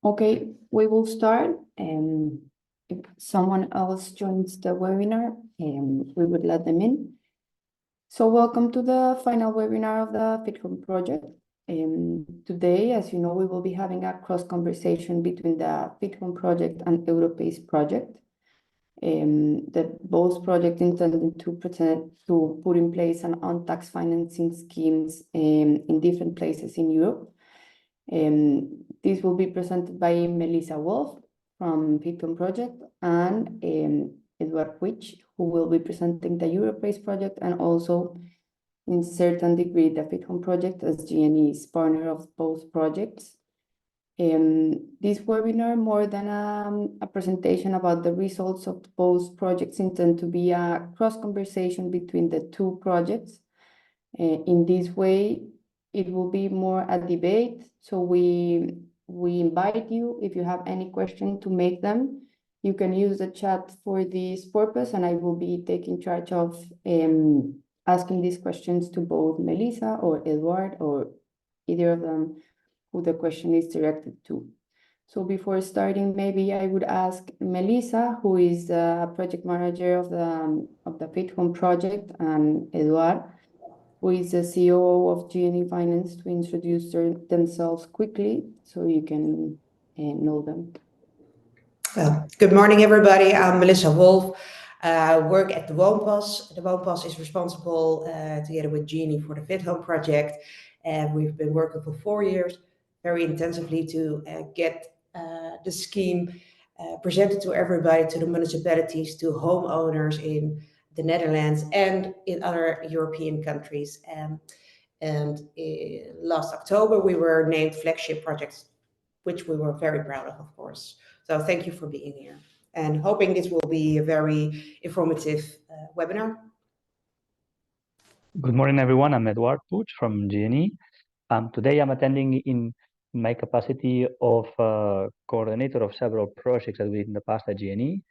Okay, we will start. If someone else joins the webinar, we would let them in. So welcome to the final webinar of the FITHOME project. Today, as you know, we will be having a cross conversation between the FITHOME project and EuroPACE project. Both projects intended to put in place an on-tax financing schemes in different places in Europe. This will be presented by Melissa Wolf from FITHOME project and Edward Witch, who will be presenting the EuroPACE project and also in certain degree the FITHOME project, as GNE is partner of both projects. This webinar, more than a presentation about the results of both projects, intend to be a cross conversation between the two projects. In this way, it will be more a debate. So we invite you, if you have any question, to make them. You can use the chat for this purpose, and I will be taking charge of asking these questions to both Melissa or Edward or either of them who the question is directed to. So before starting, maybe I would ask Melissa, who is the project manager of the FITHOME project, and Edward, who is the COO of GNE Finance, to introduce themselves quickly so you can know them. Well, good morning, everybody. I'm Melissa Wolf. I work at the WONPAS. The WONPAS is responsible together with GNE for the FITHOME project. And we've been working for 4 years very intensively to get the scheme presented to everybody, to the municipalities, to homeowners in the Netherlands and in other European countries. And last October, we were named flagship projects, which we were very proud of course. So thank you for being here and hoping this will be a very informative webinar. Good morning, everyone. I'm Edward Puig from GNE. Today I'm attending in my capacity of coordinator of several projects that we did in the past at GNE.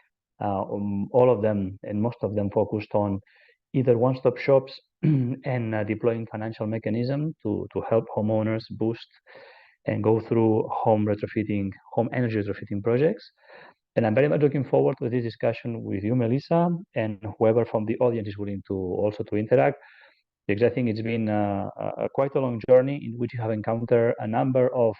All of them and most of them focused on either one-stop shops and deploying financial mechanism to help homeowners boost and go through home energy retrofitting projects. And I'm very much looking forward to this discussion with you, Melissa, and whoever from the audience is willing to also to interact, because I think it's been quite a long journey in which you have encountered a number of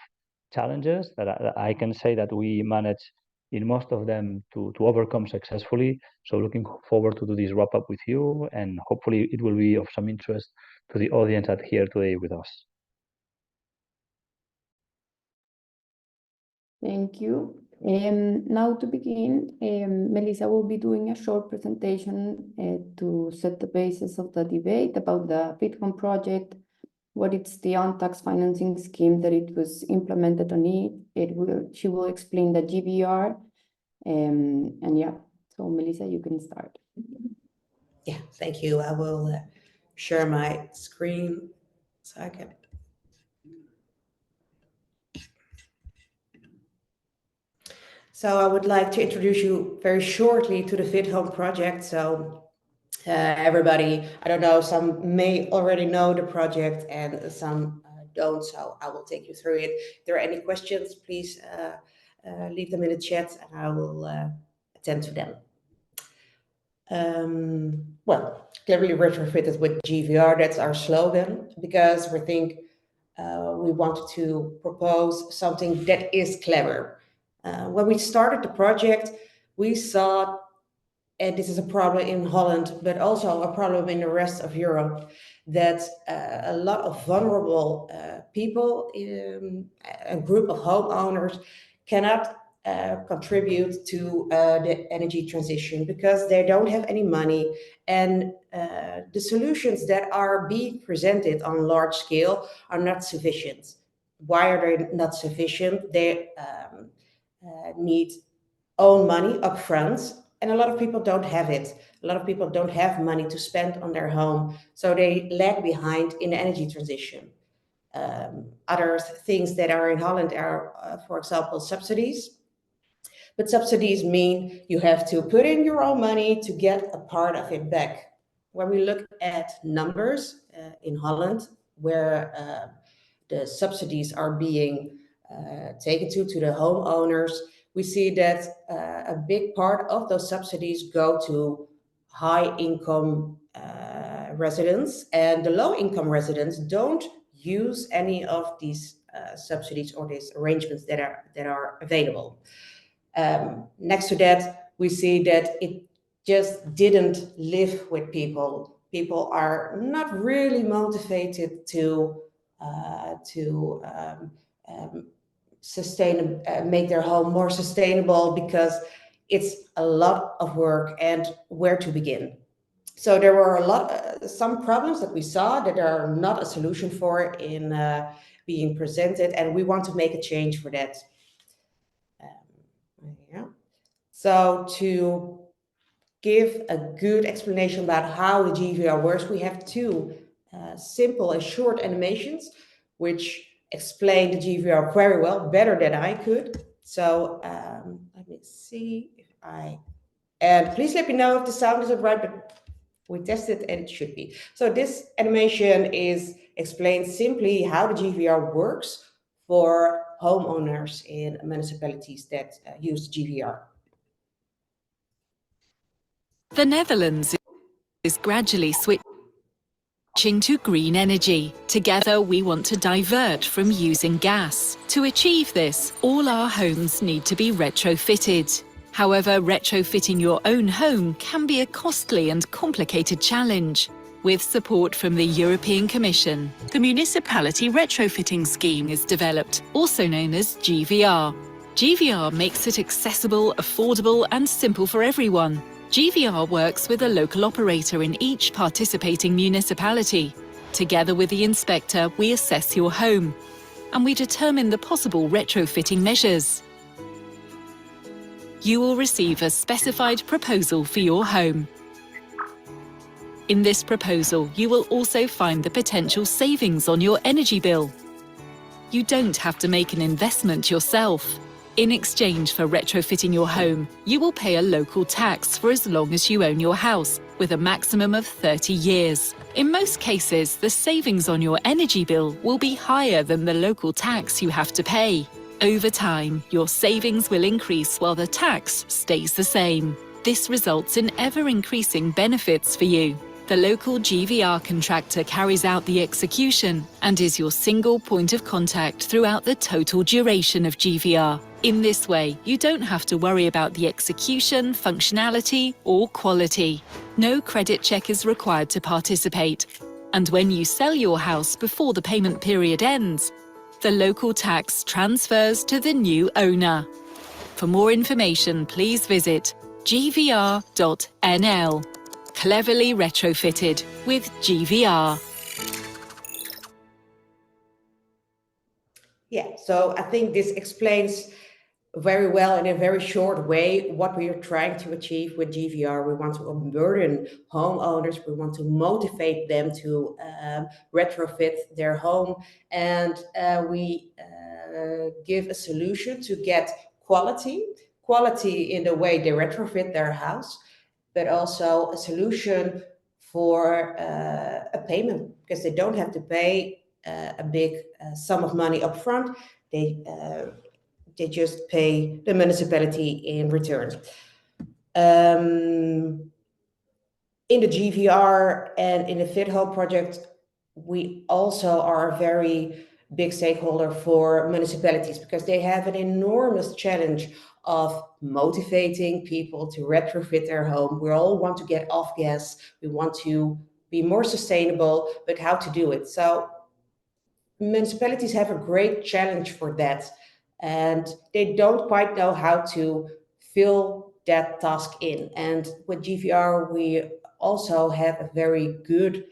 challenges that I can say that we managed in most of them to overcome successfully. So looking forward to do this wrap up with you, and hopefully it will be of some interest to the audience that here today with us. Thank you. Now to begin, Melissa will be doing a short presentation to set the basis of the debate about the FITHOME project, what it's the on-tax financing scheme that it was implemented on it. She will explain the GBR, and yeah, so Melissa, you can start. Yeah, thank you. I will share my screen so I can. So I would like to introduce you very shortly to the FITHOME project. So everybody, I don't know, some may already know the project and some don't, so I will take you through it. If there are any questions, please leave them in the chat and I will attend to them. Well, cleverly retrofitted with GVR, that's our slogan, because we think we wanted to propose something that is clever. When we started the project, we saw, and this is a problem in Holland, but also a problem in the rest of Europe, that a lot of vulnerable people, a group of homeowners, cannot contribute to the energy transition because they don't have any money, and the solutions that are being presented on large scale are not sufficient. Why are they not sufficient? They need own money up front, and a lot of people don't have it. A lot of people don't have money to spend on their home, so they lag behind in the energy transition. Other things that are in Holland are, for example, subsidies. But subsidies mean you have to put in your own money to get a part of it back. When we look at numbers in Holland, where the subsidies are being taken to the homeowners, we see that a big part of those subsidies go to high-income residents, and the low-income residents don't use any of these subsidies or these arrangements that are available. Next to that, we see that it just didn't live with people. People are not really motivated to make their home more sustainable, because it's a lot of work and where to begin. So there were some problems that we saw that are not a solution for in being presented, and we want to make a change for that. Yeah. So to give a good explanation about how the GVR works, we have two simple and short animations which explain the GVR very well, better than I could. So let me see if and please let me know if the sound isn't right, but we tested and it should be. So this animation explains simply how the GVR works for homeowners in municipalities that use GVR. The Netherlands is gradually switching to green energy. Together, we want to divert from using gas. To achieve this, all our homes need to be retrofitted. However, retrofitting your own home can be a costly and complicated challenge. With support from the European Commission, the Municipality Retrofitting Scheme is developed, also known as GVR. GVR makes it accessible, affordable, and simple for everyone. GVR works with a local operator in each participating municipality. Together with the inspector, we assess your home, and we determine the possible retrofitting measures. You will receive a specified proposal for your home. In this proposal, you will also find the potential savings on your energy bill. You don't have to make an investment yourself. In exchange for retrofitting your home, you will pay a local tax for as long as you own your house, with a maximum of 30 years. In most cases, the savings on your energy bill will be higher than the local tax you have to pay. Over time, your savings will increase while the tax stays the same. This results in ever-increasing benefits for you. The local GVR contractor carries out the execution and is your single point of contact throughout the total duration of GVR. In this way, you don't have to worry about the execution, functionality, or quality. No credit check is required to participate. And when you sell your house before the payment period ends, the local tax transfers to the new owner. For more information, please visit gvr.nl. Cleverly retrofitted with GVR. Yeah, so I think this explains very well in a very short way what we are trying to achieve with GVR. We want to unburden homeowners, we want to motivate them to retrofit their home, and we give a solution to get quality in the way they retrofit their house, but also a solution for a payment, because they don't have to pay a big sum of money up front. They just pay the municipality in return. In the GVR and in the FITHOME project, we also are a very big stakeholder for municipalities, because they have an enormous challenge of motivating people to retrofit their home. We all want to get off gas. We want to be more sustainable, but how to do it? So municipalities have a great challenge for that, and they don't quite know how to fill that task in. And with GVR, we also have a very good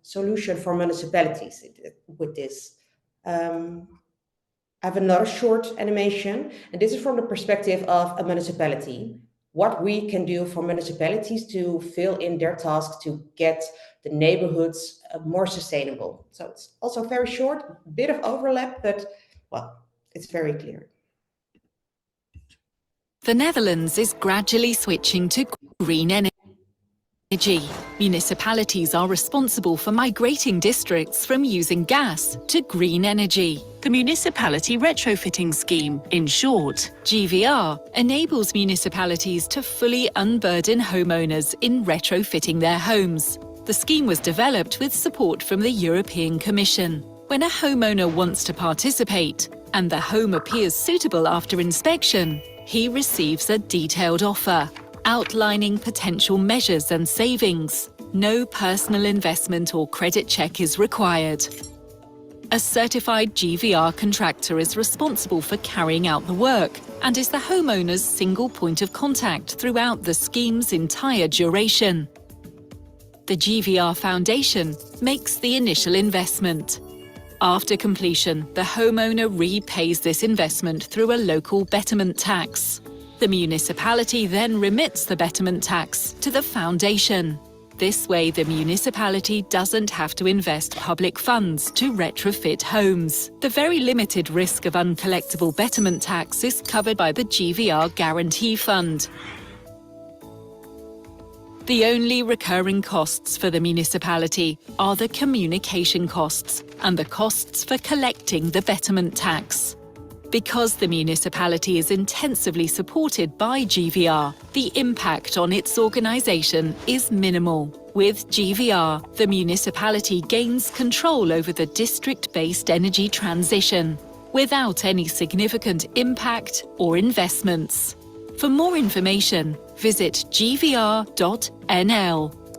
solution for municipalities with this. I have another short animation, and this is from the perspective of a municipality. What we can do for municipalities to fill in their tasks to get the neighborhoods more sustainable. So it's also very short, a bit of overlap, but well, it's very clear. The Netherlands is gradually switching to green energy. Energy. Municipalities are responsible for migrating districts from using gas to green energy. The Municipality Retrofitting Scheme, in short, GVR, enables municipalities to fully unburden homeowners in retrofitting their homes. The scheme was developed with support from the European Commission. When a homeowner wants to participate, and the home appears suitable after inspection, he receives a detailed offer outlining potential measures and savings. No personal investment or credit check is required. A certified GVR contractor is responsible for carrying out the work and is the homeowner's single point of contact throughout the scheme's entire duration. The GVR Foundation makes the initial investment. After completion, the homeowner repays this investment through a local betterment tax. The municipality then remits the betterment tax to the foundation. This way, the municipality doesn't have to invest public funds to retrofit homes. The very limited risk of uncollectible betterment tax is covered by the GVR Guarantee Fund. The only recurring costs for the municipality are the communication costs and the costs for collecting the betterment tax. Because the municipality is intensively supported by GVR, the impact on its organisation is minimal. With GVR, the municipality gains control over the district-based energy transition, without any significant impact or investments. For more information, visit gvr.nl.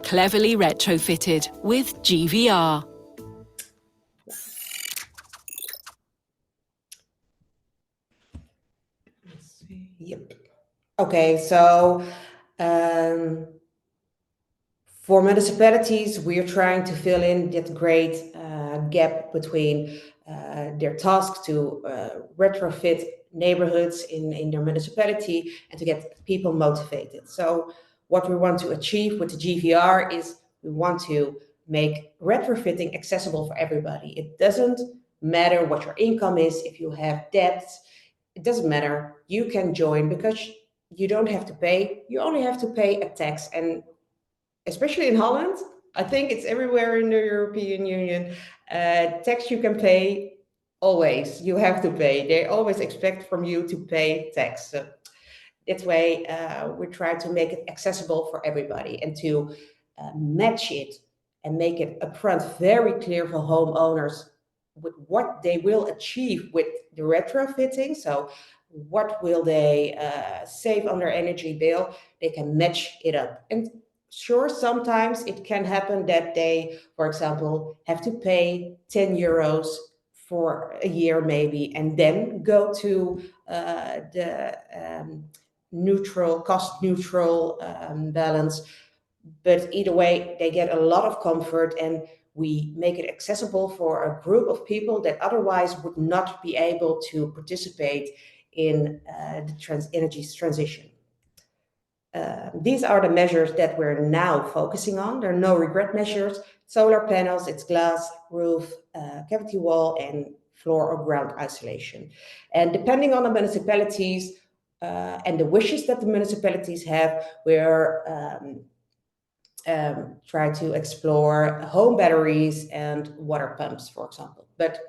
Cleverly retrofitted with GVR. Yep. Okay, so for municipalities, we are trying to fill in that great gap between their task to retrofit neighborhoods in their municipality and to get people motivated. So what we want to achieve with the GVR is we want to make retrofitting accessible for everybody. It doesn't matter what your income is, if you have debts, it doesn't matter. You can join because you don't have to pay. You only have to pay a tax. And especially in Holland, I think it's everywhere in the European Union, tax you can pay always. You have to pay. They always expect from you to pay tax. So that way, we try to make it accessible for everybody and to match it and make it upfront very clear for homeowners with what they will achieve with the retrofitting. So what will they save on their energy bill? They can match it up. And sure, sometimes it can happen that they, for example, have to pay 10 euros for a year maybe, and then go to the cost neutral balance. But either way, they get a lot of comfort, and we make it accessible for a group of people that otherwise would not be able to participate in the energy transition. These are the measures that we're now focusing on. There are no regret measures: solar panels, it's glass, roof, cavity wall, and floor or ground isolation. And depending on the municipalities and the wishes that the municipalities have, we're try to explore home batteries and water pumps, for example. But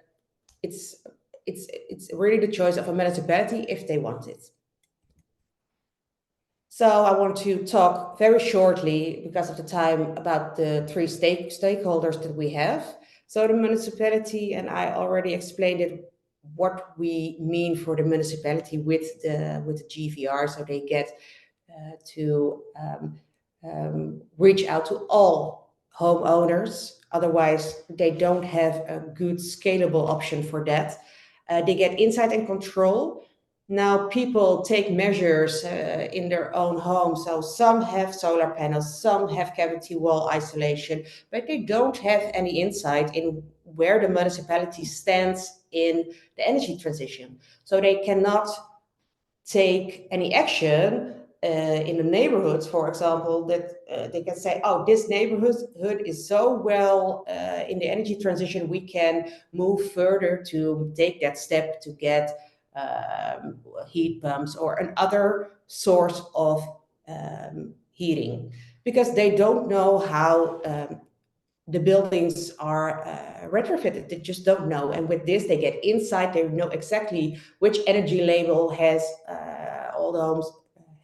it's really the choice of a municipality if they want it. So I want to talk very shortly, because of the time, about the three stakeholders that we have. So the municipality, and I already explained it, what we mean for the municipality with the GVR, so they get to reach out to all homeowners. Otherwise, they don't have a good scalable option for that. They get insight and control. Now people take measures in their own home. So some have solar panels, some have cavity wall isolation, but they don't have any insight in where the municipality stands in the energy transition. So they cannot take any action in the neighborhoods, for example, that they can say, oh, this neighborhood is so well in the energy transition, we can move further to take that step to get heat pumps or another source of heating. because they don't know how the buildings are retrofitted. They just don't know. And with this, they get insight. They know exactly which energy label has all the homes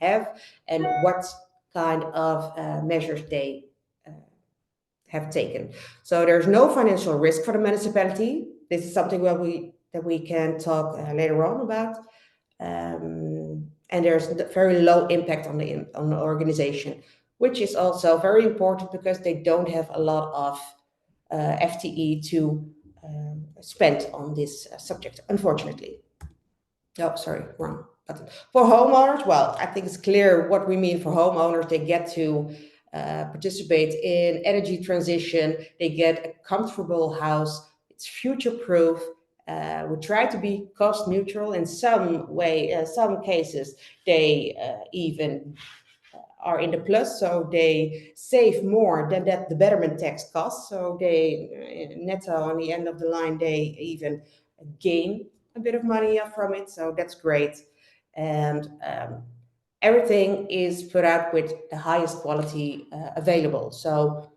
have, and what kind of measures they have taken. So there's no financial risk for the municipality. This is something that we can talk later on about. And there's very low impact on the organization, which is also very important because they don't have a lot of FTE to spend on this subject, unfortunately. Oh, sorry, wrong button. For homeowners, well, I think it's clear what we mean for homeowners. They get to participate in energy transition. They get a comfortable house. It's future-proof. We try to be cost neutral in some way. Some cases they even are in the plus, so they save more than that the betterment tax costs. So they netto on the end of the line, they even gain a bit of money from it. So that's great, and everything is put out with the highest quality available. So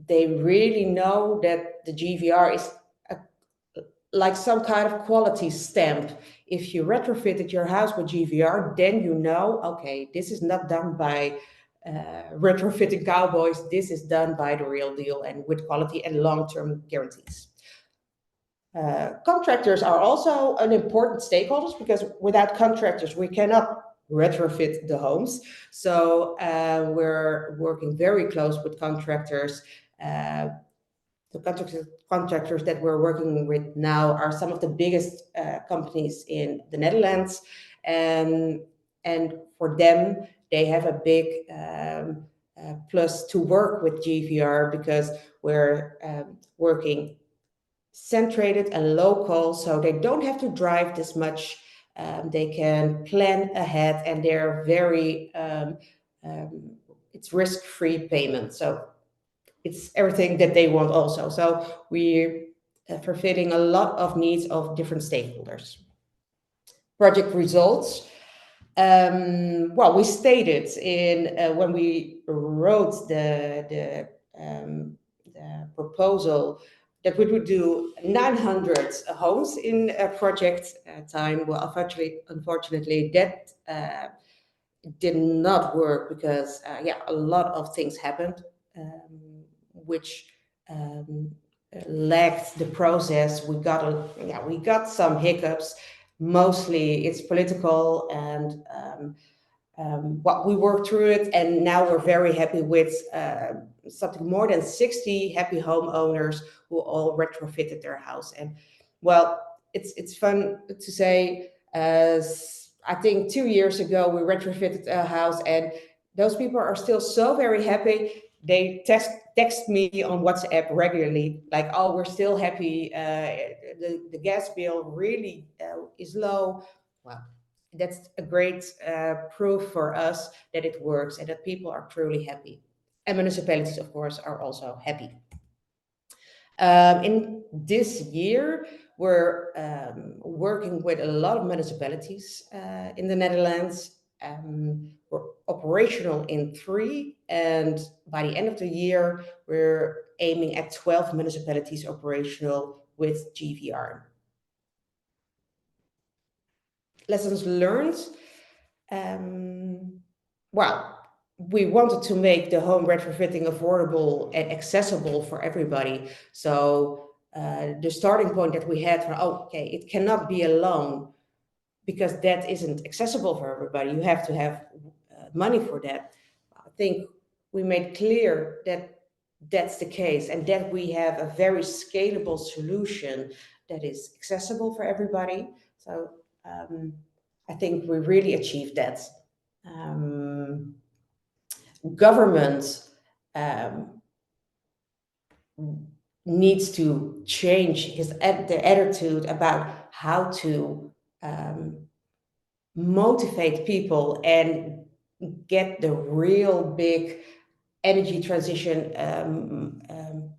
they really know that the GVR is like some kind of quality stamp. If you retrofitted your house with GVR, then you know, okay, this is not done by retrofitting cowboys. This is done by the real deal and with quality and long-term guarantees. Contractors are also an important stakeholders, because without contractors, we cannot retrofit the homes. So we're working very close with contractors. The contractors that we're working with now are some of the biggest companies in the Netherlands, and for them, they have a big plus to work with GVR, because we're working centrated and local, so they don't have to drive this much. They can plan ahead, and they're very it's risk-free payment. So it's everything that they want also. So we're fulfilling a lot of needs of different stakeholders. Project results. Well, we stated in when we wrote the proposal that we would do 900 homes in a project time. Well, unfortunately, that did not work because yeah, a lot of things happened, which lacked the process. We got some hiccups. Mostly it's political, and we worked through it, and now we're very happy with something more than 60 happy homeowners who all retrofitted their house. And well, it's fun to say, I think 2 years ago we retrofitted a house, and those people are still so very happy. They text me on WhatsApp regularly, like, oh, we're still happy. The gas bill really is low. Well, that's a great proof for us that it works and that people are truly happy. And municipalities, of course, are also happy. In this year, we're working with a lot of municipalities in the Netherlands. We're operational in 3, and by the end of the year, we're aiming at 12 municipalities operational with GVR. Lessons learned. Well, we wanted to make the home retrofitting affordable and accessible for everybody. So the starting point that we had for, okay, it cannot be a loan, because that isn't accessible for everybody. You have to have money for that. I think we made clear that that's the case, and that we have a very scalable solution that is accessible for everybody. So I think we really achieved that. Government needs to change their attitude about how to motivate people and get the real big energy transition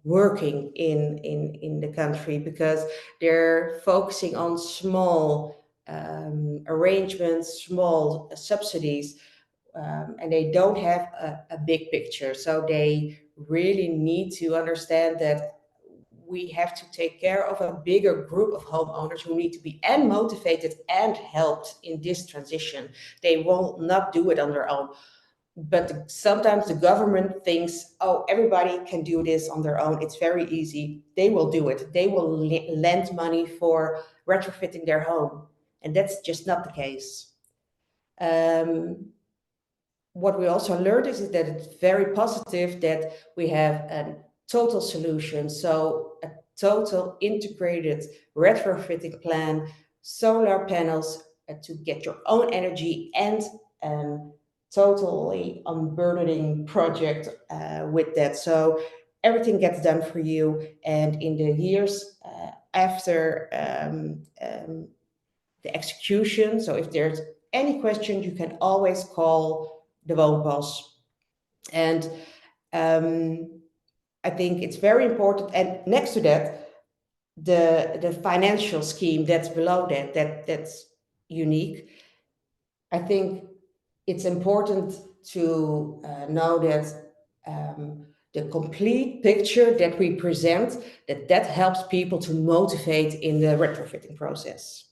working in the country, because they're focusing on small arrangements, small subsidies, and they don't have a big picture. So they really need to understand that we have to take care of a bigger group of homeowners who need to be motivated and helped in this transition. They will not do it on their own. But sometimes the government thinks, oh, everybody can do this on their own. It's very easy. They will do it. They will lend money for retrofitting their home. And that's just not the case. What we also learned is that it's very positive that we have a total solution. So a total integrated retrofitting plan, solar panels to get your own energy, and totally unburdening project with that. So everything gets done for you. And in the years after the execution, so if there's any question, you can always call the WOPAS. And I think it's very important. And next to that, the financial scheme that's below that's unique. I think it's important to know that the complete picture that we present, that helps people to motivate in the retrofitting process.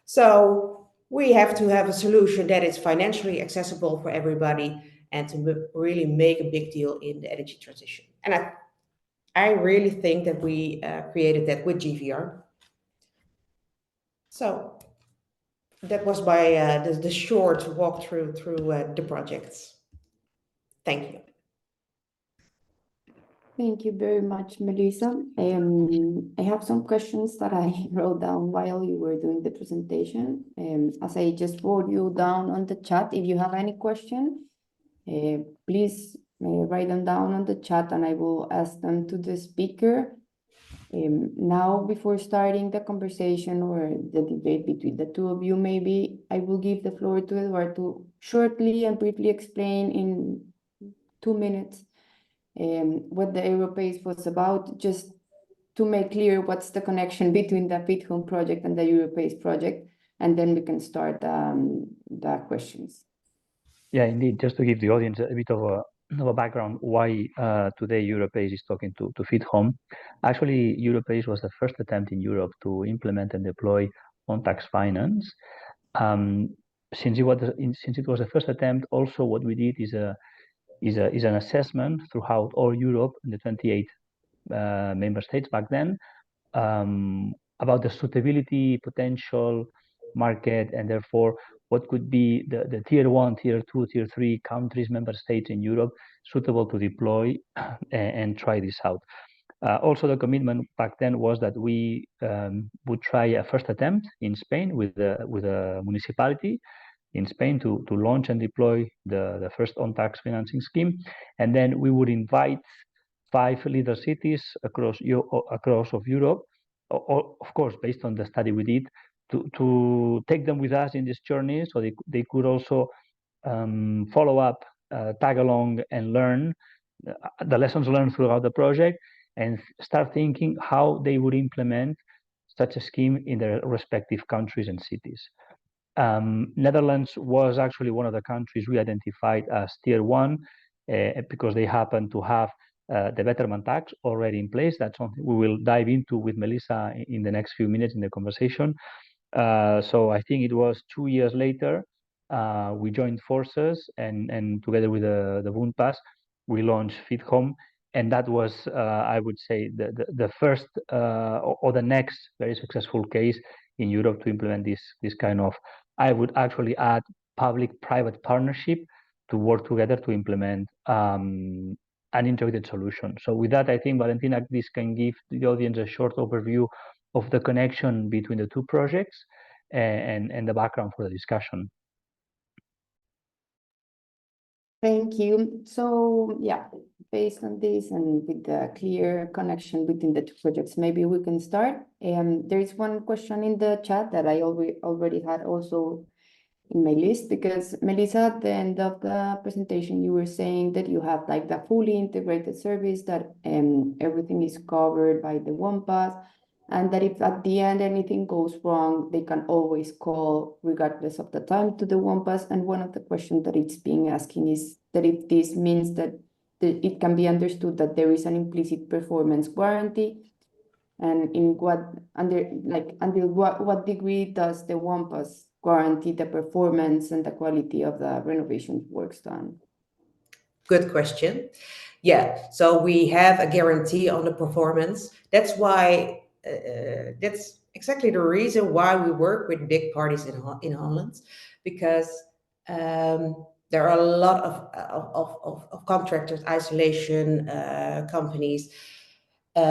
So we have to have a solution that is financially accessible for everybody and to really make a big deal in the energy transition. And I really think that we created that with GVR. So that was my the short walkthrough through the projects. Thank you. Thank you very much, Melissa. I have some questions that I wrote down while you were doing the presentation. As I just wrote you down on the chat, if you have any question, please write them down on the chat and I will ask them to the speaker. Now, before starting the conversation or the debate between the two of you, maybe I will give the floor to Eduardo to shortly and briefly explain in 2 minutes what the EuroPACE was about, just to make clear what's the connection between the FITHOME project and the EuroPACE project, and then we can start the questions. Yeah, indeed. Just to give the audience a bit of a background why today EuroPACE is talking to FITHOME. Actually, EuroPACE was the first attempt in Europe to implement and deploy on-tax finance. Since it was the first attempt, also what we did is an assessment throughout all Europe and the 28 member states back then about the suitability, potential, market, and therefore what could be the tier 1, tier 2, tier 3 countries, member states in Europe suitable to deploy and try this out. Also, the commitment back then was that we would try a first attempt in Spain with a municipality in Spain to launch and deploy the first on-tax financing scheme, and then we would invite 5 leader cities across of Europe, of course, based on the study we did, to take them with us in this journey, so they could also follow up, tag along, and learn the lessons learned throughout the project, and start thinking how they would implement such a scheme in their respective countries and cities. Netherlands was actually one of the countries we identified as tier 1 because they happen to have the betterment tax already in place. That's something we will dive into with Melissa in the next few minutes in the conversation. So I think it was 2 years later, we joined forces and together with the WOPAS, we launched FITHOME. And that was, I would say, the first or the next very successful case in Europe to implement this kind of, I would actually add, public-private partnership to work together to implement an integrated solution. So with that, I think, Valentina, this can give the audience a short overview of the connection between the two projects and the background for the discussion. Thank you. So yeah, based on this and with the clear connection between the two projects, maybe we can start. There is one question in the chat that I already had also in my list, because Melissa, at the end of the presentation, you were saying that you have like the fully integrated service, that everything is covered by the WOPAS. and that if at the end anything goes wrong, they can always call regardless of the time to the UNPAS. And one of the questions that it's being asking is that if this means that it can be understood that there is an implicit performance guarantee, and in what until what degree does the UNPAS guarantee the performance and the quality of the renovation works done? Good question. Yeah, so we have a guarantee on the performance. That's why, that's exactly the reason why we work with big parties in Holland, because there are a lot of contractors, isolation companies,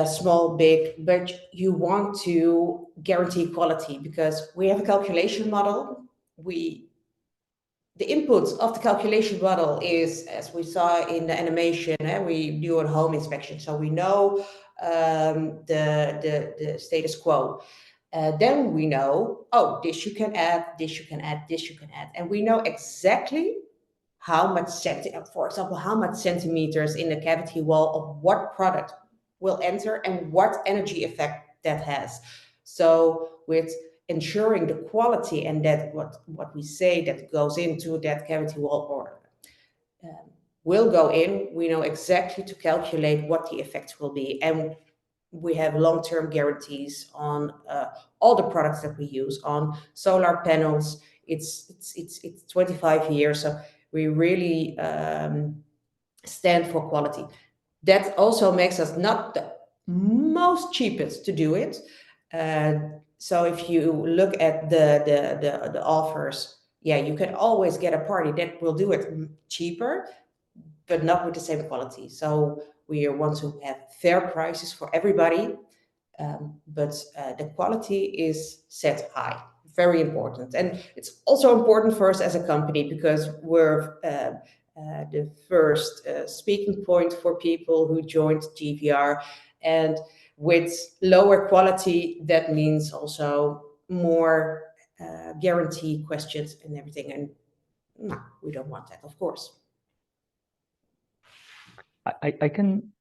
small, big, but you want to guarantee quality because we have a calculation model. The inputs of the calculation model is, as we saw in the animation, we do a home inspection, so we know the status quo. Then we know, oh, this you can add, this you can add, this you can add, and we know exactly how much, for example, how much centimeters in the cavity wall of what product will enter and what energy effect that has. So with ensuring the quality and that what we say that goes into that cavity wall or will go in, we know exactly to calculate what the effects will be. And we have long-term guarantees on all the products that we use. On solar panels, it's 25 years. So we really stand for quality. That also makes us not the most cheapest to do it. So if you look at the offers, yeah, you can always get a party that will do it cheaper, but not with the same quality. So we want to have fair prices for everybody, but the quality is set high. Very important. And it's also important for us as a company because we're the first speaking point for people who joined GVR. And with lower quality, that means also more guarantee questions and everything. And no, we don't want that, of course. I can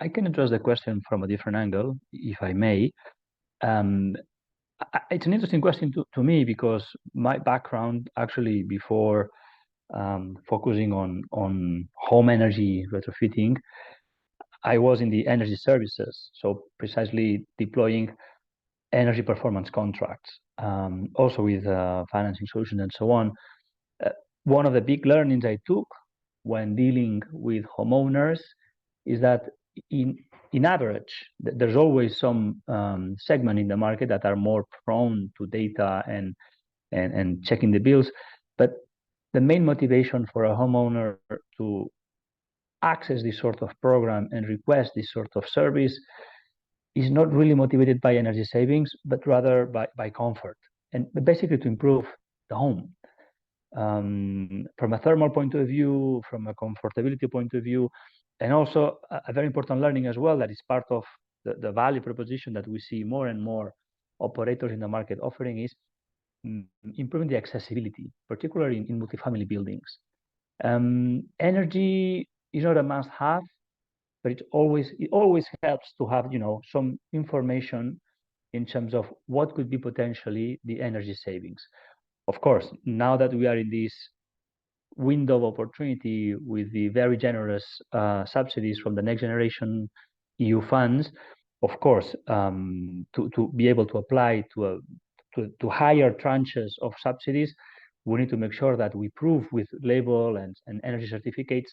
address the question from a different angle, if I may. It's an interesting question to me because my background actually before focusing on home energy retrofitting, I was in the energy services, so precisely deploying energy performance contracts, also with financing solutions and so on. One of the big learnings I took when dealing with homeowners is that in average, there's always some segment in the market that are more prone to data and checking the bills. But the main motivation for a homeowner to access this sort of program and request this sort of service is not really motivated by energy savings, but rather by comfort and basically to improve the home. From a thermal point of view, from a comfortability point of view, and also a very important learning as well that is part of the value proposition that we see more and more operators in the market offering is improving the accessibility, particularly in multifamily buildings. Energy is not a must-have, but it always helps to have some information in terms of what could be potentially the energy savings. Of course, now that we are in this window of opportunity with the very generous subsidies from the Next Generation EU funds, of course, to be able to apply to higher tranches of subsidies, we need to make sure that we prove with label and energy certificates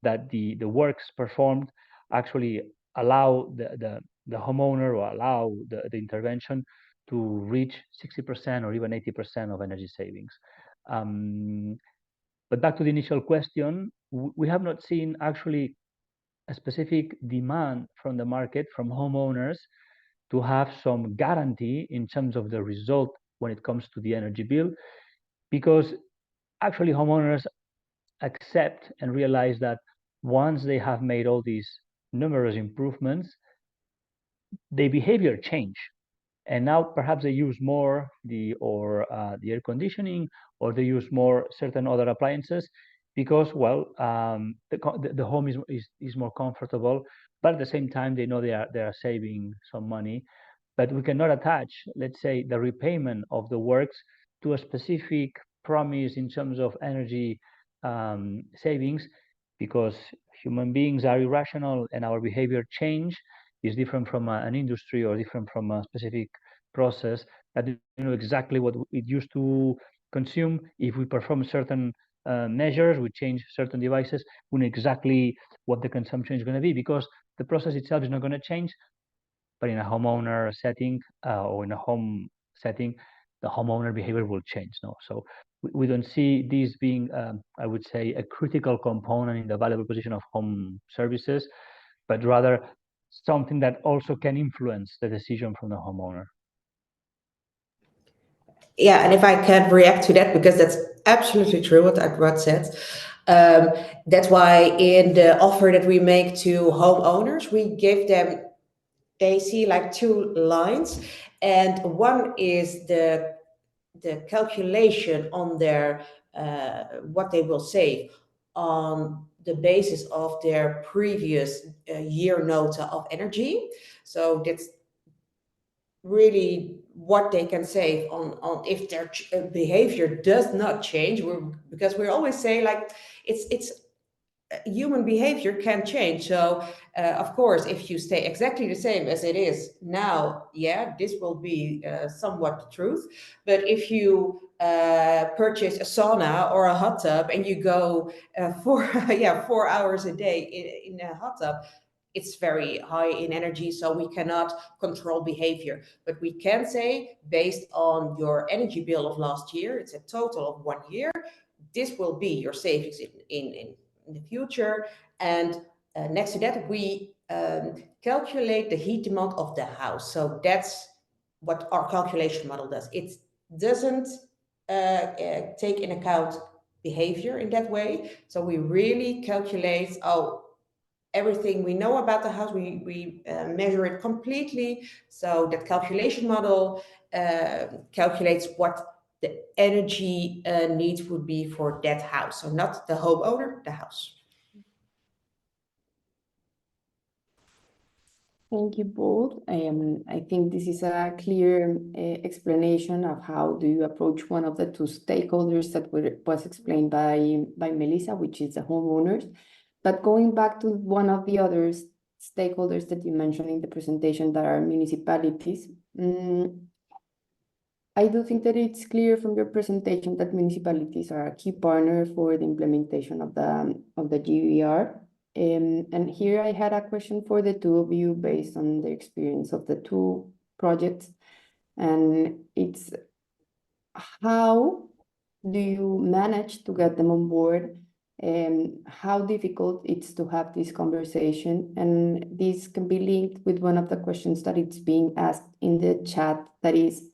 that the works performed actually allow the homeowner or allow the intervention to reach 60% or even 80% of energy savings. But back to the initial question, we have not seen actually a specific demand from the market, from homeowners, to have some guarantee in terms of the result when it comes to the energy bill, because actually homeowners accept and realize that once they have made all these numerous improvements, their behavior change. And now perhaps they use more the air conditioning, or they use more certain other appliances because, well, the home is more comfortable, but at the same time they know they are saving some money but we cannot attach, let's say, the repayment of the works to a specific promise in terms of energy savings, because human beings are irrational and our behavior change is different from an industry or different from a specific process that you know exactly what it used to consume. If we perform certain measures, we change certain devices, we know exactly what the consumption is going to be, because the process itself is not going to change. But in a homeowner setting or in a home setting, the homeowner behavior will change. No, so we don't see this being, I would say, a critical component in the value proposition of home services, but rather something that also can influence the decision from the homeowner. Yeah, and if I can react to that, because that's absolutely true what Edward said. That's why in the offer that we make to homeowners, we give them, they see like two lines, and one is the calculation on their what they will save on the basis of their previous year nota of energy. So that's really what they can save on if their behavior does not change. Because we always say like it's human behavior can change. So of course, if you stay exactly the same as it is now, yeah, this will be somewhat the truth. But if you purchase a sauna or a hot tub and you go for 4 hours a day in a hot tub, it's very high in energy, so we cannot control behavior. But we can say, based on your energy bill of last year, it's a total of 1 year, this will be your savings in the future. And next to that, we calculate the heat demand of the house. So that's what our calculation model does. It doesn't take in account behavior in that way. So we really calculate, everything we know about the house, we measure it completely. So that calculation model calculates what the energy needs would be for that house. So not the homeowner, the house. Thank you both. I think this is a clear explanation of how do you approach one of the two stakeholders that was explained by Melissa, which is the homeowners. But going back to one of the other stakeholders that you mentioned in the presentation, that are municipalities, I do think that it's clear from your presentation that municipalities are a key partner for the implementation of the GVR. And here I had a question for the two of you based on the experience of the two projects. And it's, how do you manage to get them on board? How difficult it's to have this conversation? And this can be linked with one of the questions that it's being asked in the chat, that is,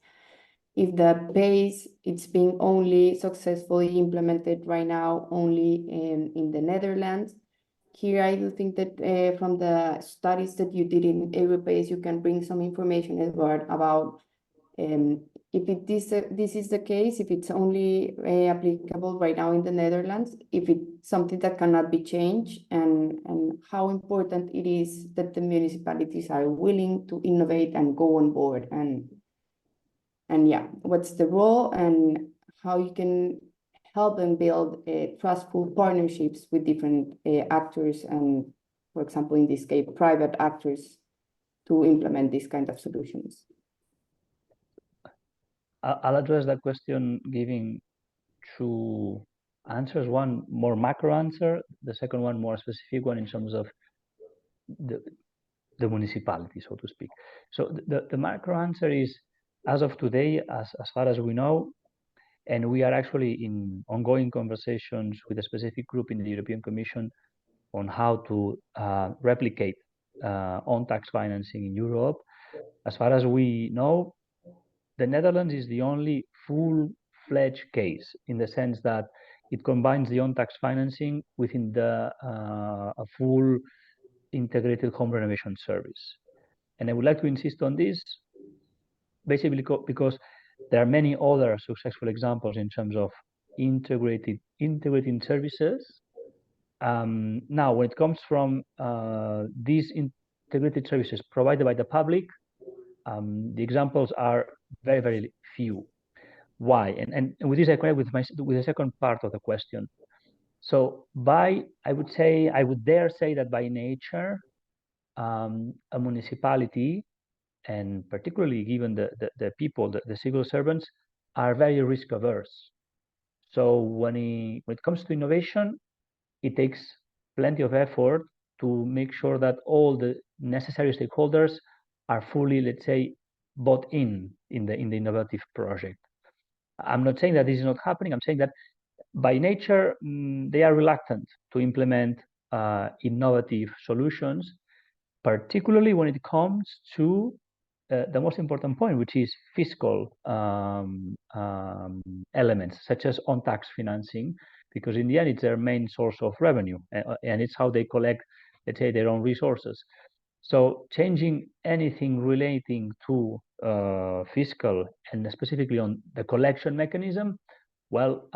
if the PACE it's being only successfully implemented right now only in the Netherlands. Here I do think that from the studies that you did in EuroPACE, you can bring some information as well about if this is the case, if it's only applicable right now in the Netherlands, if it's something that cannot be changed, and how important it is that the municipalities are willing to innovate and go on board, and yeah, what's the role and how you can help them build trustful partnerships with different actors, and for example, in this case, private actors, to implement these kind of solutions. I'll address that question giving two answers. One more macro answer, the second one more specific one in terms of the municipality, so to speak. So the macro answer is, as of today, as far as we know, and we are actually in ongoing conversations with a specific group in the European Commission on how to replicate on-tax financing in Europe. As far as we know, the Netherlands is the only full-fledged case, in the sense that it combines the on-tax financing within the a full integrated home renovation service. And I would like to insist on this, basically because there are many other successful examples in terms of integrating services. Now, when it comes from these integrated services provided by the public, The examples are very, very few. Why? And with this, I connect with the second part of the question. So I would dare say that by nature, a municipality, and particularly given the people, the civil servants, are very risk averse. So when it comes to innovation, it takes plenty of effort to make sure that all the necessary stakeholders are fully, let's say, bought in the innovative project. I'm not saying that this is not happening. I'm saying that by nature, they are reluctant to implement innovative solutions, particularly when it comes to the most important point, which is fiscal elements, such as on-tax financing, because in the end, it's their main source of revenue, and it's how they collect, let's say, their own resources. So changing anything relating to fiscal and specifically on the collection mechanism, well,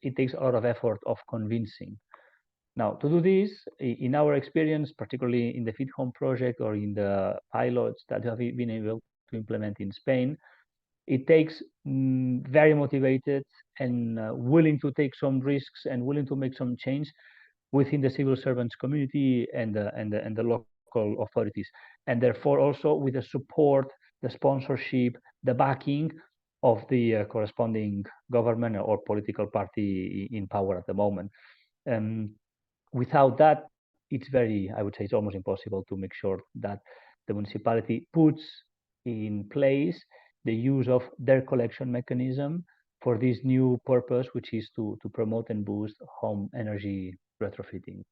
it takes a lot of effort of convincing. Now, to do this, in our experience, particularly in the FITHOME project or in the pilots that have been able to implement in Spain, it takes very motivated and willing to take some risks and willing to make some change within the civil servants community and the local authorities, and therefore also with the support, the sponsorship, the backing of the corresponding government or political party in power at the moment. Without that, I would say it's almost impossible to make sure that the municipality puts in place the use of their collection mechanism for this new purpose, which is to promote and boost home energy retrofitting.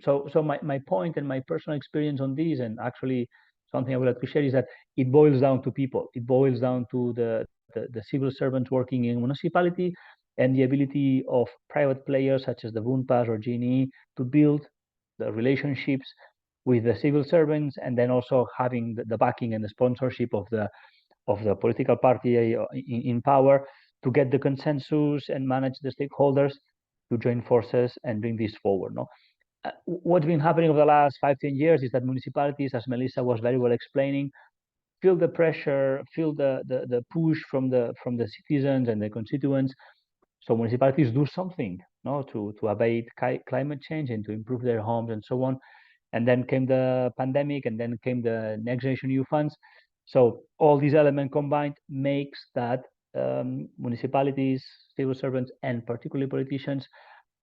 So my point and my personal experience on this, and actually something I would like to share, is that it boils down to people. It boils down to the civil servants working in municipality and the ability of private players such as the VUNPAS or GNE to build the relationships with the civil servants, and then also having the backing and the sponsorship of the political party in power to get the consensus and manage the stakeholders to join forces and bring this forward. No? What's been happening over the last 5-10 years is that municipalities, as Melissa was very well explaining, feel the pressure, feel the push from the citizens and the constituents. So municipalities do something, no, to abate climate change and to improve their homes and so on. And then came the pandemic, and then came the Next Generation EU funds. So all these elements combined makes that municipalities, civil servants, and particularly politicians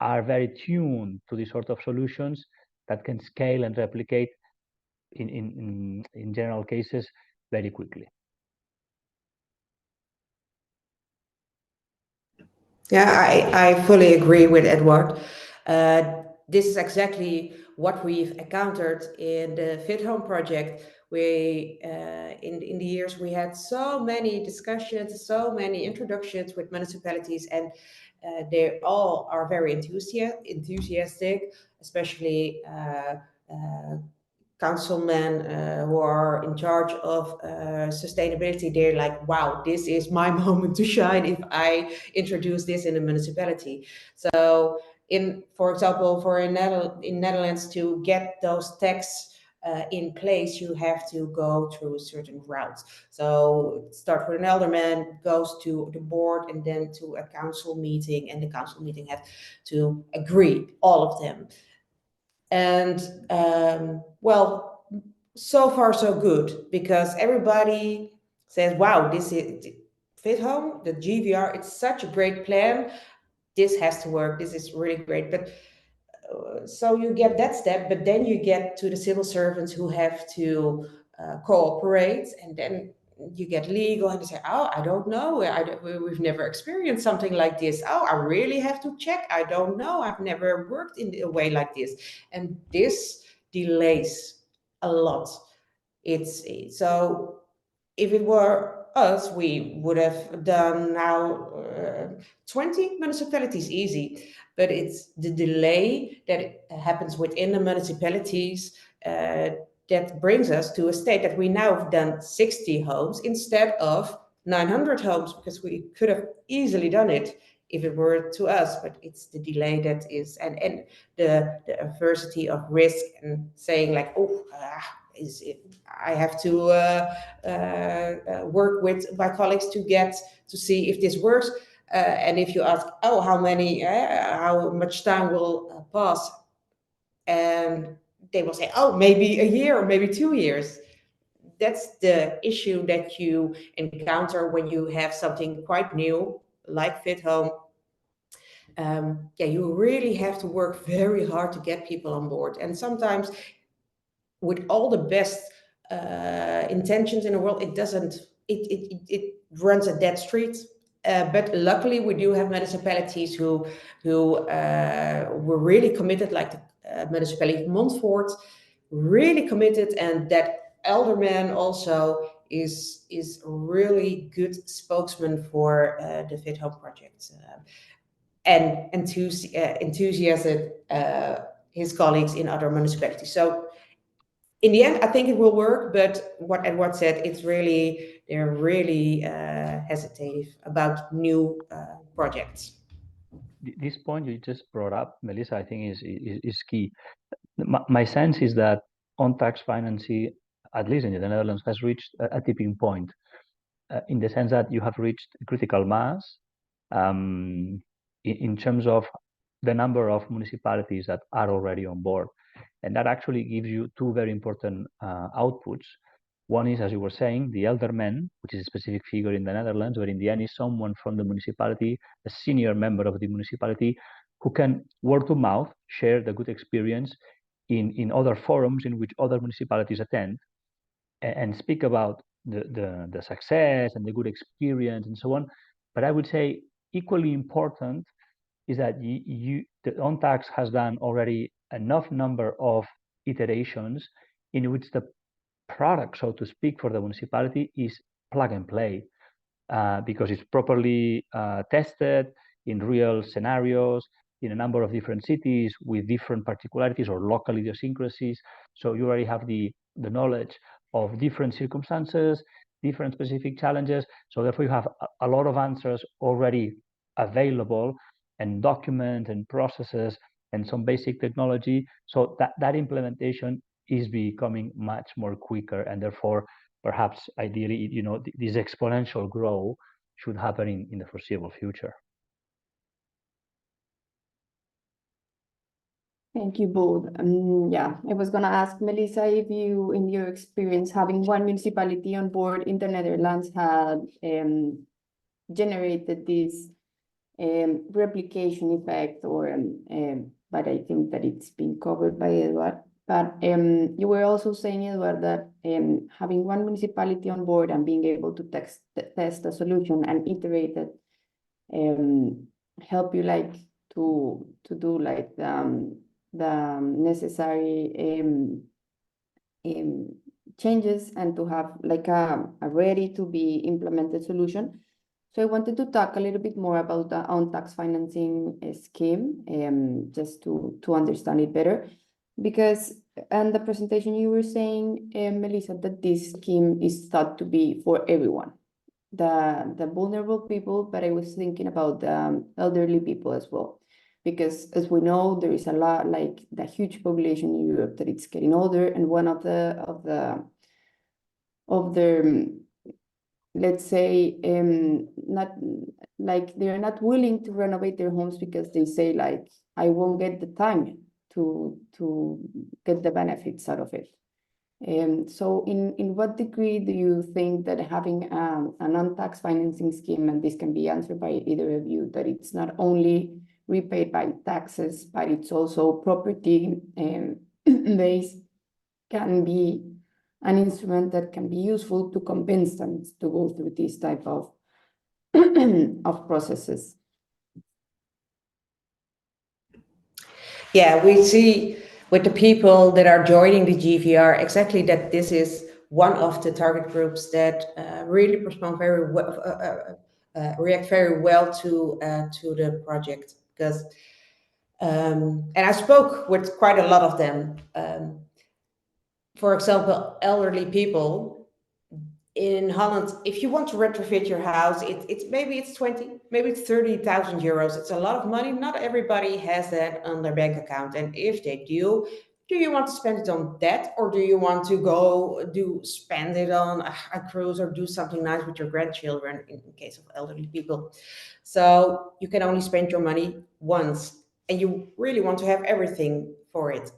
are very tuned to these sort of solutions that can scale and replicate in general cases very quickly. Yeah, I fully agree with Edward. This is exactly what we've encountered in the FITHOME project. We, in the years, we had so many discussions, so many introductions with municipalities, and they all are very enthusiastic, especially councilmen who are in charge of sustainability. They're like, wow, this is my moment to shine if I introduce this in a municipality. So for example, in Netherlands, to get those tax in place, you have to go through certain routes. So start with an alderman, goes to the board, and then to a council meeting, and the council meeting has to agree, all of them. And well, so far so good, because everybody says, wow, this is FITHOME, the GVR, it's such a great plan, this has to work, this is really great. But so you get that step, but then you get to the civil servants who have to cooperate, and then you get legal, and they say, oh, I don't know, we've never experienced something like this. Oh, I really have to check. I don't know. I've never worked in a way like this. And this delays a lot. So if it were us, we would have done now 20 municipalities easy. But it's the delay that happens within the municipalities that brings us to a state that we now have done 60 homes instead of 900 homes, because we could have easily done it if it were to us. But it's the delay that is, and the adversity of risk, and saying like, oh, I have to work with my colleagues to see if this works. And if you ask, oh, how much time will pass, and they will say, oh, maybe a year or maybe 2 years. That's the issue that you encounter when you have something quite new like FITHOME. You really have to work very hard to get people on board, and sometimes with all the best intentions in the world, it doesn't. It runs a dead street. But luckily, we do have municipalities who were really committed, like the municipality of Montfort, really committed, and that alderman also is a really good spokesman for the FITHOME project, and enthusiastic his colleagues in other municipalities. So in the end, I think it will work, but what Edward said, they're really hesitative about new projects. This point you just brought up, Melissa, I think is key. My sense is that on-tax financing, at least in the Netherlands, has reached a tipping point, in the sense that you have reached critical mass in terms of the number of municipalities that are already on board. And that actually gives you two very important outputs. One is, as you were saying, the alderman, which is a specific figure in the Netherlands, where in the end is someone from the municipality, a senior member of the municipality, who can word of mouth share the good experience in other forums in which other municipalities attend, and speak about the success and the good experience and so on. But I would say equally important is that the on-tax has done already enough number of iterations in which the product, so to speak, for the municipality is plug and play, because it's properly tested in real scenarios in a number of different cities with different particularities or local idiosyncrasies. So you already have the knowledge of different circumstances, different specific challenges. So therefore you have a lot of answers already available, and documents and processes and some basic technology. So that implementation is becoming much more quicker, and therefore perhaps ideally, this exponential growth should happen in the foreseeable future. Thank you both. I was gonna ask Melissa if you, in your experience, having one municipality on board in the Netherlands had generated this replication effect, or but I think that it's been covered by Edward. But you were also saying, Edward, that having one municipality on board and being able to test a solution and iterate it help you to do the necessary changes and to have a ready to be implemented solution. So I wanted to talk a little bit more about the on-tax financing scheme, just to understand it better. Because in the presentation you were saying, Melissa, that this scheme is thought to be for everyone, the vulnerable people, but I was thinking about the elderly people as well. Because as we know, there is a lot, the huge population in Europe that it's getting older, and one of the let's say, they're not willing to renovate their homes because they say I won't get the time to get the benefits out of it. So in what degree do you think that having a non-tax financing scheme, and this can be answered by either of you, that it's not only repaid by taxes, but it's also property based, can be an instrument that can be useful to convince them to go through this type of processes? Yeah, we see with the people that are joining the GVR exactly that this is one of the target groups that really respond very well, react very well to the project. Because and I spoke with quite a lot of them. For example, elderly people in Holland. If you want to retrofit your house, maybe it's 20, maybe it's 30,000 euros. It's a lot of money. Not everybody has that on their bank account, and if they do, Do you want to spend it on that, or do you want to go spend it on a cruise or do something nice with your grandchildren in case of elderly people? So you can only spend your money once, and you really want to have everything for it.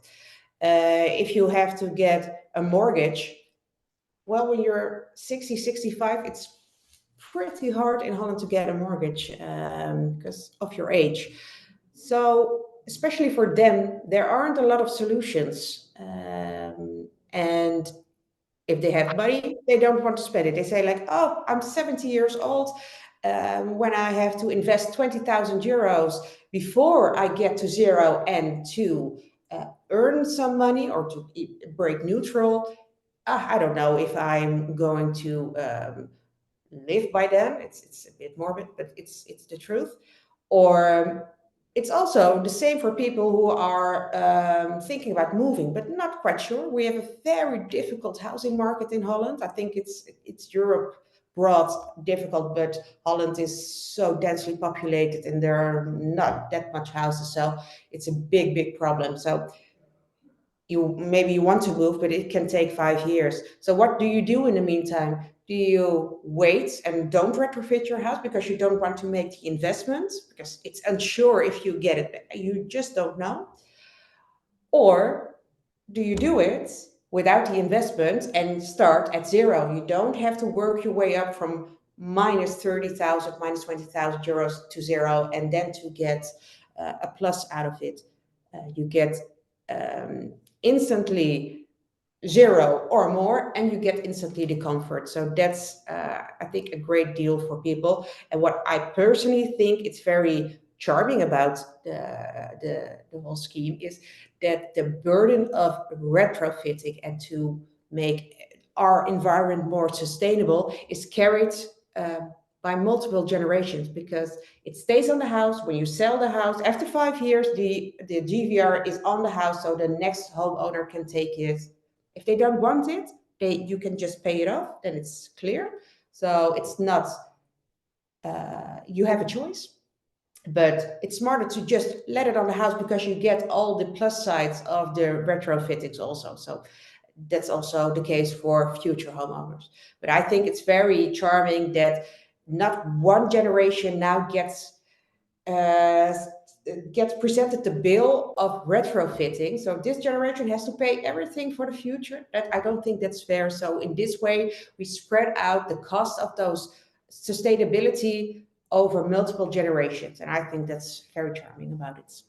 If you have to get a mortgage, well, when you're 60, 65, it's pretty hard in Holland to get a mortgage because of your age. So, especially for them, there aren't a lot of solutions. And if they have money, they don't want to spend it. They say, like, oh, I'm 70 years old. When I have to invest 20,000 euros before I get to zero and to earn some money or to break neutral, I don't know if I'm going to live by then. It's a bit morbid, but it's the truth. Or it's also the same for people who are thinking about moving, but not quite sure. We have a very difficult housing market in Holland. I think it's Europe broad difficult, but Holland is so densely populated and there are not that much houses. So it's a big problem. So you want to move, but it can take 5 years. So what do you do in the meantime? Do you wait and don't retrofit your house because you don't want to make the investment because it's unsure if you get it back? You just don't know. Or do you do it without the investment and start at zero? You don't have to work your way up from minus 30,000, minus 20,000 euros to zero and then to get a plus out of it. You get instantly zero or more, and you get instantly the comfort. So that's, I think, a great deal for people. And what I personally think it's very charming about the whole scheme is that the burden of retrofitting and to make our environment more sustainable is carried by multiple generations, because it stays on the house. When you sell the house after 5 years, the GVR is on the house, so the next homeowner can take it. If they don't want it, you can just pay it off, then it's clear. So it's not you have a choice, but it's smarter to just let it on the house because you get all the plus sides of the retrofittings also. So that's also the case for future homeowners. But I think it's very charming that not one generation now gets presented the bill of retrofitting. So this generation has to pay everything for the future. That I don't think that's fair. So in this way, we spread out the cost of those sustainability over multiple generations. And I think that's very charming about it.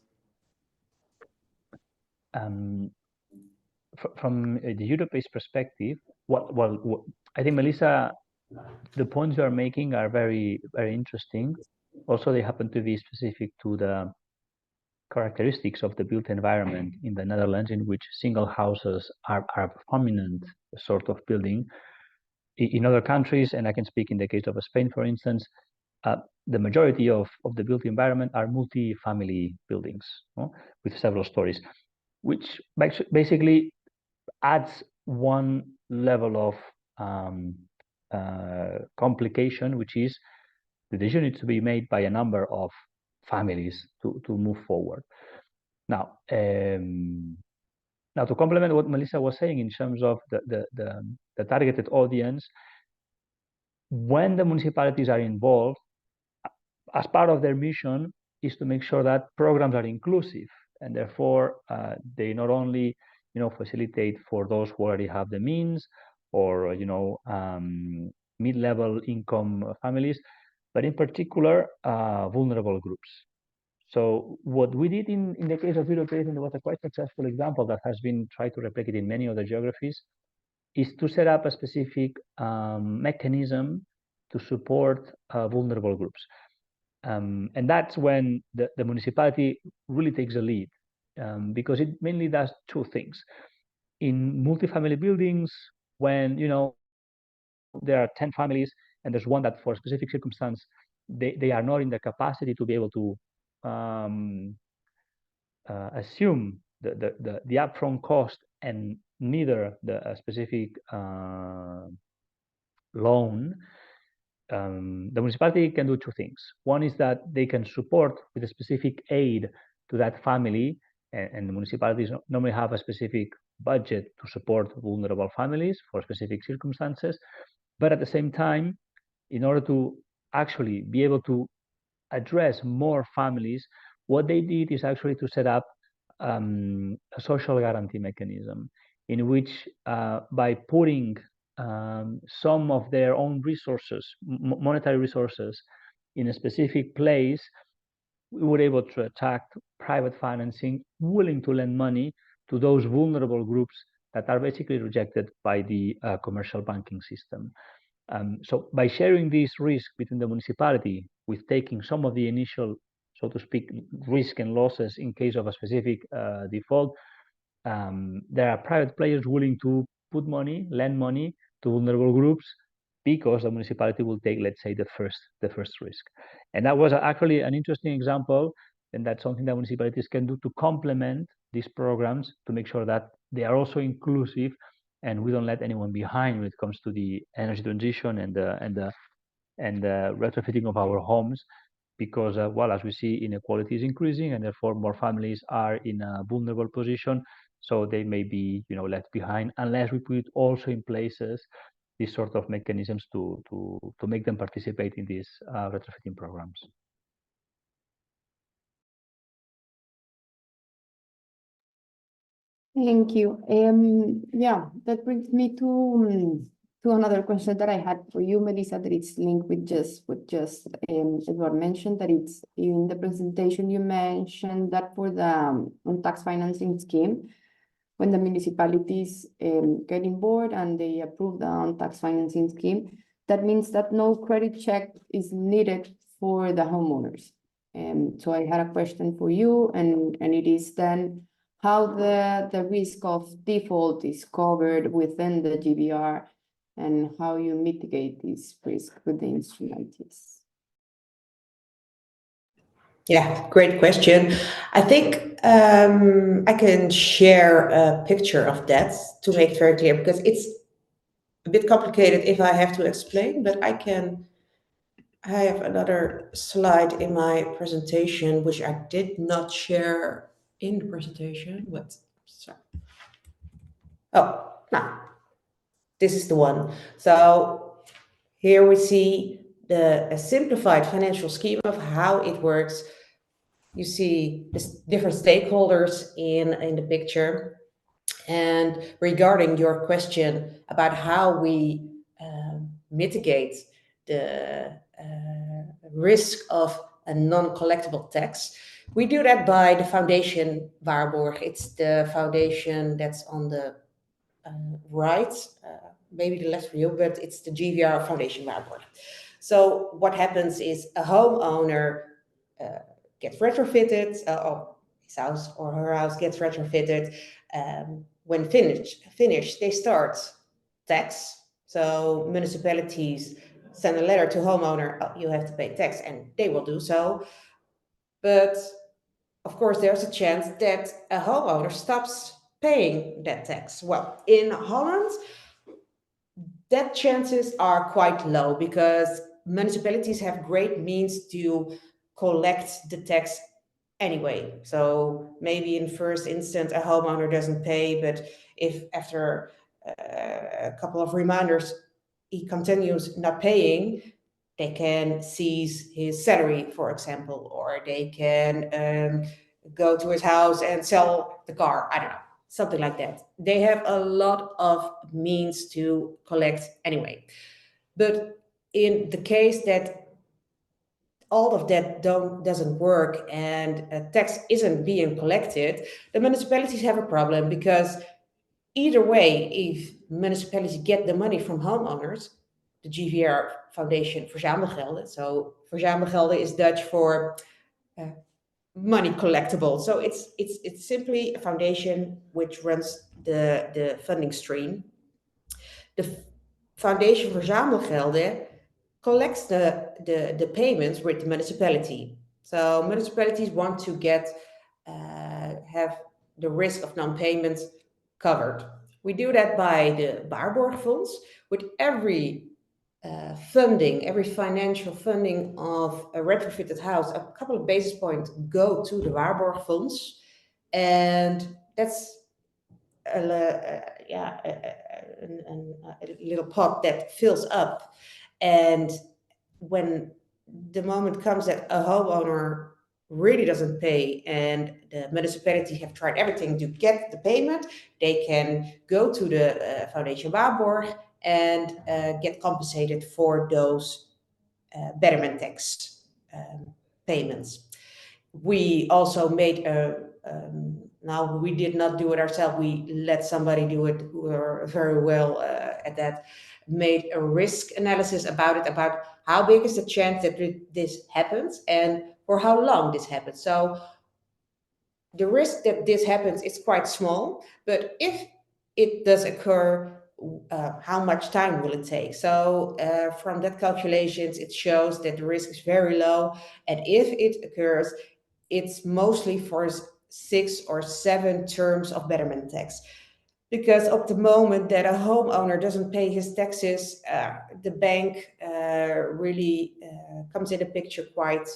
From the EuroPACE perspective, I think, Melissa, the points you are making are very, very interesting. Also, they happen to be specific to the characteristics of the built environment in the Netherlands, in which single houses are a prominent sort of building. In other countries, and I can speak in the case of Spain, for instance, the majority of the built environment are multi-family buildings, with several stories, which basically adds one level of complication, which is the decision needs to be made by a number of families to move forward. Now, to complement what Melissa was saying in terms of the targeted audience, when the municipalities are involved, as part of their mission is to make sure that programs are inclusive, and therefore they not only facilitate for those who already have the means or mid-level income families, but in particular vulnerable groups. So what we did in the case of EuroPACE, and it was a quite successful example that has been tried to replicate in many other geographies, is to set up a specific mechanism to support vulnerable groups. And that's when the municipality really takes a lead, because it mainly does two things. In multifamily buildings, when there are 10 families and there's one that for a specific circumstance they are not in the capacity to be able to assume the upfront cost and neither the specific loan, the municipality can do two things. One is that they can support with a specific aid to that family and the municipalities normally have a specific budget to support vulnerable families for specific circumstances. But at the same time, in order to actually be able to address more families, what they did is actually to set up a social guarantee mechanism in which by putting some of their own resources, monetary resources, in a specific place, we were able to attract private financing willing to lend money to those vulnerable groups that are basically rejected by the commercial banking system. So by sharing this risk between the municipality with taking some of the initial, so to speak, risk and losses in case of a specific default, there are private players willing to put money, lend money to vulnerable groups because the municipality will take, let's say, the first risk. And that was actually an interesting example, and that's something that municipalities can do to complement these programs to make sure that they are also inclusive and we don't let anyone behind when it comes to the energy transition and the retrofitting of our homes, because well, as we see, inequality is increasing and therefore more families are in a vulnerable position, so they may be left behind unless we put also in places these sort of mechanisms to make them participate in these retrofitting programs. Thank you. Yeah, that brings me to another question that I had for you, Melissa, that it's linked with just Edward mentioned, that it's in the presentation you mentioned that for the tax financing scheme, when the municipalities get on board and they approve the tax financing scheme, that means that no credit check is needed for the homeowners. So I had a question for you, and it is then how the risk of default is covered within the GVR and how you mitigate this risk with the instruments. Yeah, great question. I think I can share a picture of that to make it very clear, because it's a bit complicated if I have to explain, but I have another slide in my presentation, which I did not share in the presentation. Sorry. Oh, no, this is the one. So here we see a simplified financial scheme of how it works. You see the different stakeholders in the picture. And regarding your question about how we mitigate the risk of a non-collectible tax, we do that by the foundation Waarborg. It's the foundation that's on the right, maybe the left for you, but it's the GVR foundation Waarborg. So what happens is a homeowner gets retrofitted, or his house or her house gets retrofitted. When finished, they start tax. So municipalities send a letter to homeowner, oh, you have to pay tax, and they will do so. But of course, there's a chance that a homeowner stops paying that tax. Well, in Holland, that chances are quite low because municipalities have great means to collect the tax anyway. So maybe in first instance, a homeowner doesn't pay, but if after a couple of reminders, he continues not paying, they can seize his salary, for example, or they can go to his house and sell the car. I don't know, something like that. They have a lot of means to collect anyway. But in the case that all of that doesn't work and a tax isn't being collected, the municipalities have a problem, because either way, if municipalities get the money from homeowners, the GVR Foundation Verzamelgelden, so Verzamelgelden is Dutch for money collectible. So it's simply a foundation which runs the funding stream. The Foundation Verzamelgelden collects the payments with the municipality. So municipalities want to have the risk of non-payments covered. We do that by the Waarborg funds. With every every financial funding of a retrofitted house, a couple of basis points go to the Waarborg funds. and that's a little pot that fills up. And when the moment comes that a homeowner really doesn't pay and the municipality have tried everything to get the payment, they can go to the Foundation Waarborg and get compensated for those betterment tax payments. We also made now we did not do it ourselves, we let somebody do it who are very well at that, made a risk analysis about it, about how big is the chance that this happens and for how long this happens. So the risk that this happens is quite small, but if it does occur, how much time will it take? So from that calculations, it shows that the risk is very low, and if it occurs, it's mostly for 6 or 7 terms of betterment tax. Because of the moment that a homeowner doesn't pay his taxes, the bank really comes in the picture quite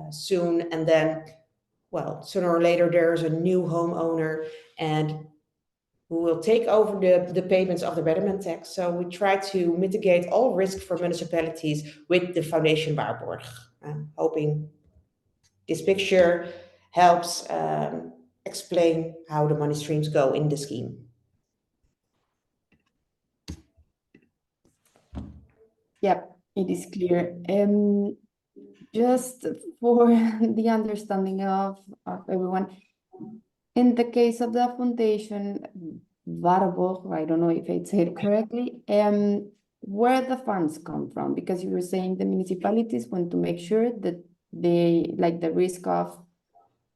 soon. And then, well, sooner or later, there's a new homeowner and who will take over the payments of the betterment tax. So we try to mitigate all risk for municipalities with the Foundation Waarborg. I'm hoping this picture helps explain how the money streams go in the scheme. Yep, it is clear. Just for the understanding of everyone, in the case of the Foundation Waarborg, I don't know if I said it correctly, where the funds come from? Because you were saying the municipalities want to make sure that they, like the risk of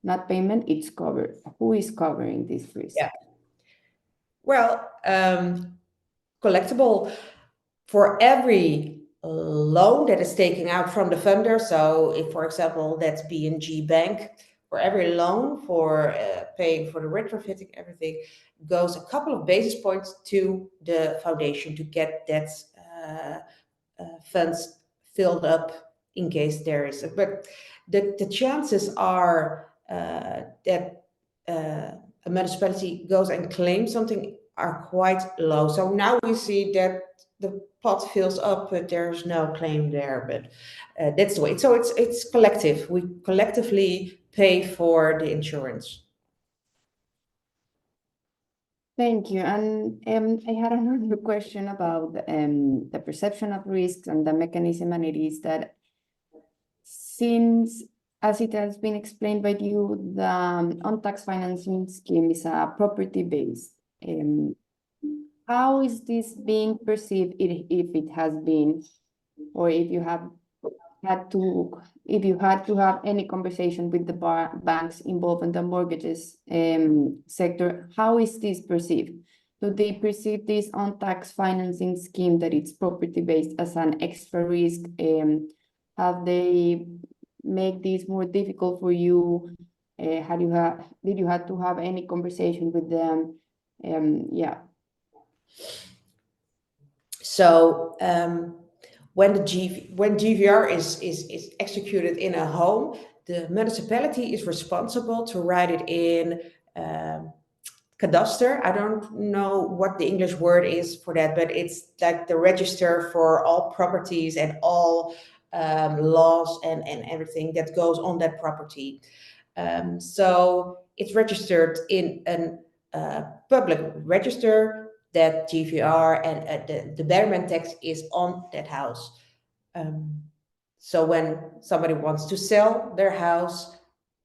not payment, it's covered. Who is covering this risk? Yeah. Well, collectible for every loan that is taken out from the funder. So if, for example, that's B&G Bank, for every loan for paying for the retrofitting, everything goes a couple of basis points to the foundation to get that funds filled up in case there is. But the chances are that a municipality goes and claims something are quite low. So now we see that the pot fills up, but there's no claim there. But that's the way. So it's collective. We collectively pay for the insurance. Thank you. And I had another question about the perception of risks and the mechanism, and it is that since, as it has been explained by you, the on-tax financing scheme is a property-based. How is this being perceived, if it has been, or if you have had to have any conversation with the banks involved in the mortgages sector? How is this perceived? Do they perceive this on-tax financing scheme that it's property-based as an extra risk? Have they make this more difficult for you? Did you have to have any conversation with them? Yeah. So when GVR is executed in a home, the municipality is responsible to write it in cadaster. I don't know what the English word is for that, but it's like the register for all properties and all laws and everything that goes on that property. So it's registered in a public register that GVR and the betterment tax is on that house. So when somebody wants to sell their house,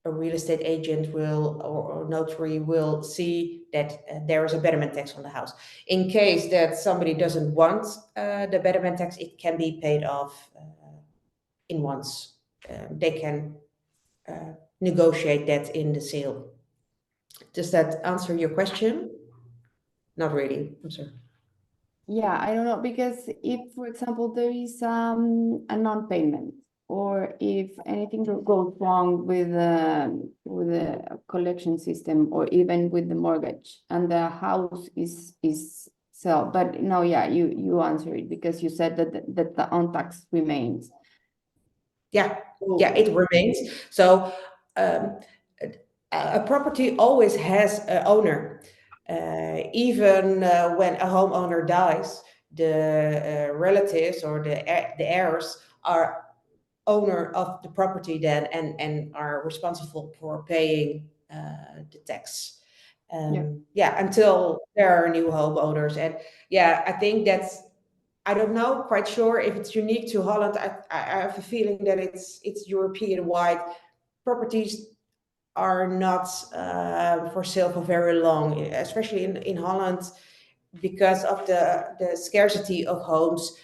a real estate agent will or notary will see that there is a betterment tax on the house. In case that somebody doesn't want the betterment tax, it can be paid off in once. They can negotiate that in the sale. Does that answer your question? Not really. I'm sorry. Yeah, I don't know, because if, for example, there is a non-payment, or if anything goes wrong with the collection system, or even with the mortgage, and the house is sold. But no, yeah, you answer it, because you said that the on-tax remains. Yeah, it remains. So a property always has an owner. Even when a homeowner dies, the relatives or the heirs are owner of the property then and are responsible for paying the tax. Until there are new homeowners. And I think that's, I don't know, quite sure if it's unique to Holland. I have a feeling that it's European wide. Properties are not for sale for very long, especially in Holland, because of the scarcity of homes.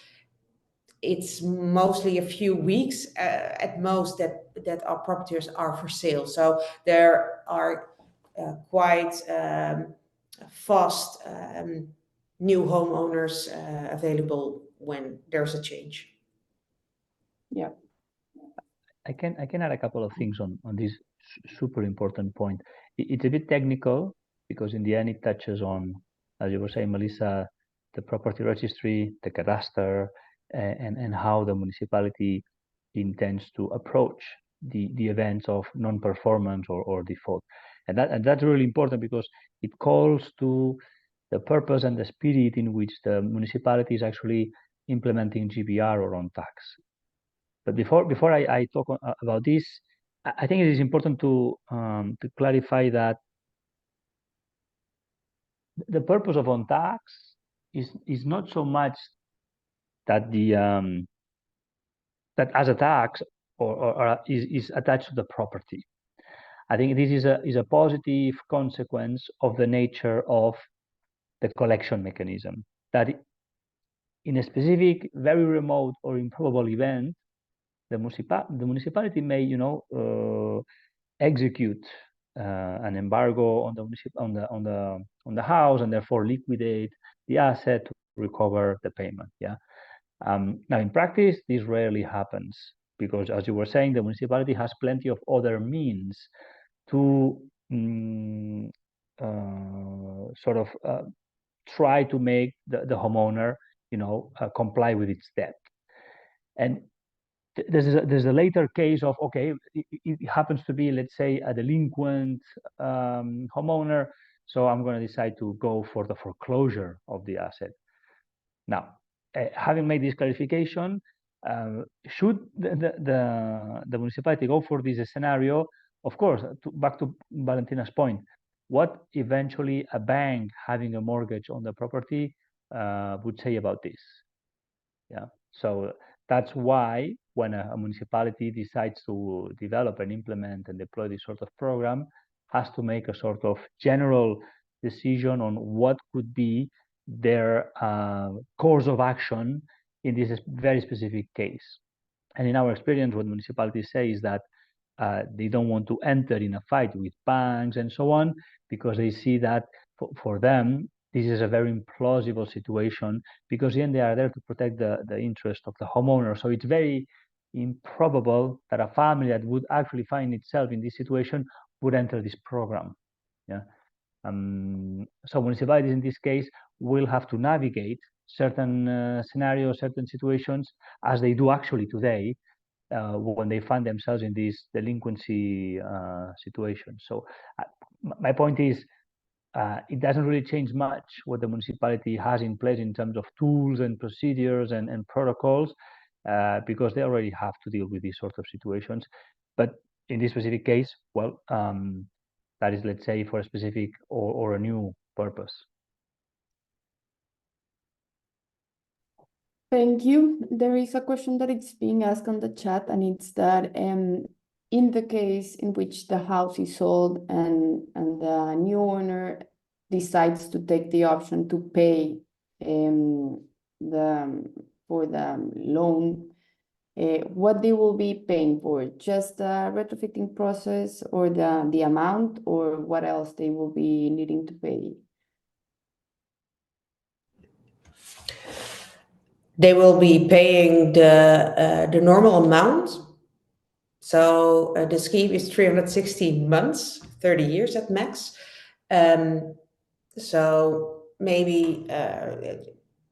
It's mostly a few weeks at most that our properties are for sale. So there are quite fast new homeowners available when there's a change. Yeah. I can add a couple of things on this super important point. It's a bit technical because in the end it touches on, as you were saying, Melissa, the property registry, the cadastre, and how the municipality intends to approach the events of non-performance or default. And that's really important because it calls to the purpose and the spirit in which the municipality is actually implementing GBR or on tax. But before I talk about this, I think it is important to clarify that the purpose of on tax is not so much that that as a tax or is attached to the property. I think this is a positive consequence of the nature of the collection mechanism, that in a specific, very remote or improbable event, the municipality may, execute an embargo on the house and therefore liquidate the asset to recover the payment. Now, in practice, this rarely happens because, as you were saying, the municipality has plenty of other means to try to make the homeowner, comply with its debt. And there's a later case of, okay, it happens to be, let's say, a delinquent homeowner, so I'm going to decide to go for the foreclosure of the asset. Now, having made this clarification, should the municipality go for this scenario? Of course, back to Valentina's point, what eventually a bank having a mortgage on the property would say about this? So that's why when a municipality decides to develop and implement and deploy this sort of program, has to make a sort of general decision on what could be their course of action in this very specific case. And in our experience, what municipalities say is that they don't want to enter in a fight with banks and so on, because they see that for them, this is a very implausible situation, because then they are there to protect the interest of the homeowner. So it's very improbable that a family that would actually find itself in this situation would enter this program. So municipalities in this case will have to navigate certain scenarios, certain situations, as they do actually today, when they find themselves in this delinquency situation. So my point is, it doesn't really change much what the municipality has in place in terms of tools and procedures and protocols, because they already have to deal with these sorts of situations. But in this specific case, well, that is, let's say, for a specific or a new purpose. Thank you. There is a question that it's being asked on the chat, and it's that in the case in which the house is sold and the new owner decides to take the option to pay for the loan, what they will be paying for? Just the retrofitting process or the amount, or what else they will be needing to pay? They will be paying the normal amount. So the scheme is 316 months, 30 years at max. So maybe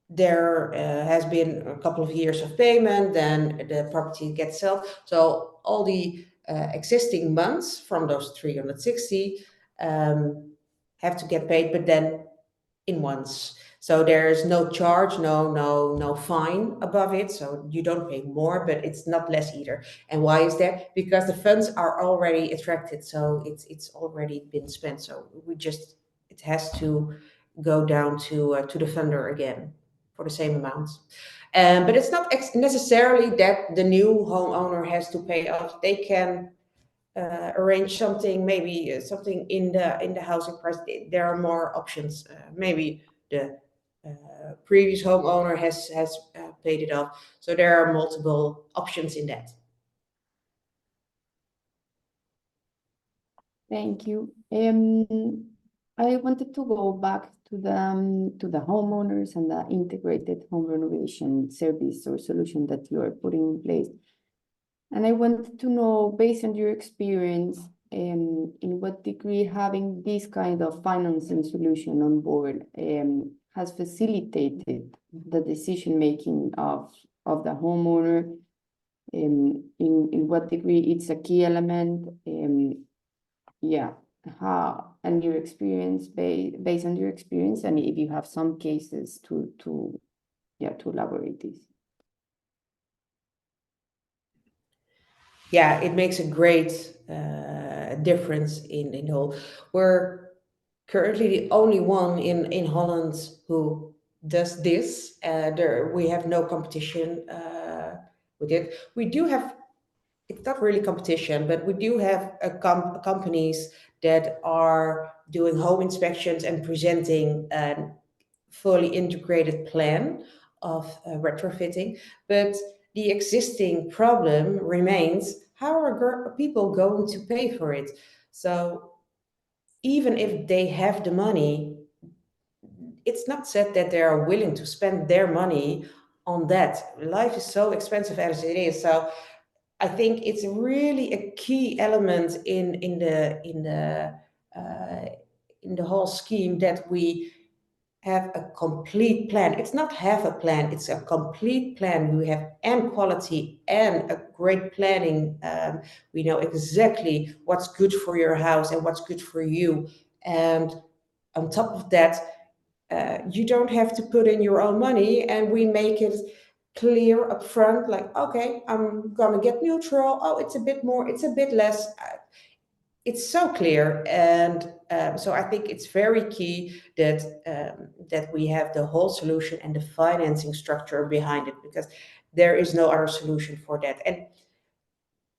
there has been a couple of years of payment, then the property gets sold. So all the existing months from those 360 have to get paid, but then in once. So there's no charge, no fine above it. So you don't pay more, but it's not less either. And why is that? Because the funds are already attracted, so it's already been spent. So it has to go down to the funder again for the same amount. But it's not necessarily that the new homeowner has to pay out. They can arrange something, maybe something in the housing price. There are more options. Maybe the previous homeowner has paid it off. So there are multiple options in that. Thank you. I wanted to go back to the homeowners and the integrated home renovation service or solution that you are putting in place. And I wanted to know, based on your experience, in what degree having this kind of financing solution on board has facilitated the decision making of the homeowner. In what degree it's a key element. Yeah, how and your experience based on your experience, and if you have some cases to elaborate this. Yeah, it makes a great difference in the whole. We're currently the only one in Holland who does this. We have no competition with it. We do have, it's not really competition, but we do have companies that are doing home inspections and presenting a fully integrated plan of retrofitting. But the existing problem remains, how are people going to pay for it? So even if they have the money, it's not said that they are willing to spend their money on that. Life is so expensive as it is. So I think it's really a key element in the whole scheme that we have a complete plan. It's not half a plan, it's a complete plan. We have and quality and a great planning. We know exactly what's good for your house and what's good for you. And on top of that, you don't have to put in your own money, and we make it clear up front, like, okay, I'm gonna get neutral. Oh, it's a bit more, it's a bit less. It's so clear, and so I think it's very key that that we have the whole solution and the financing structure behind it, because there is no other solution for that. And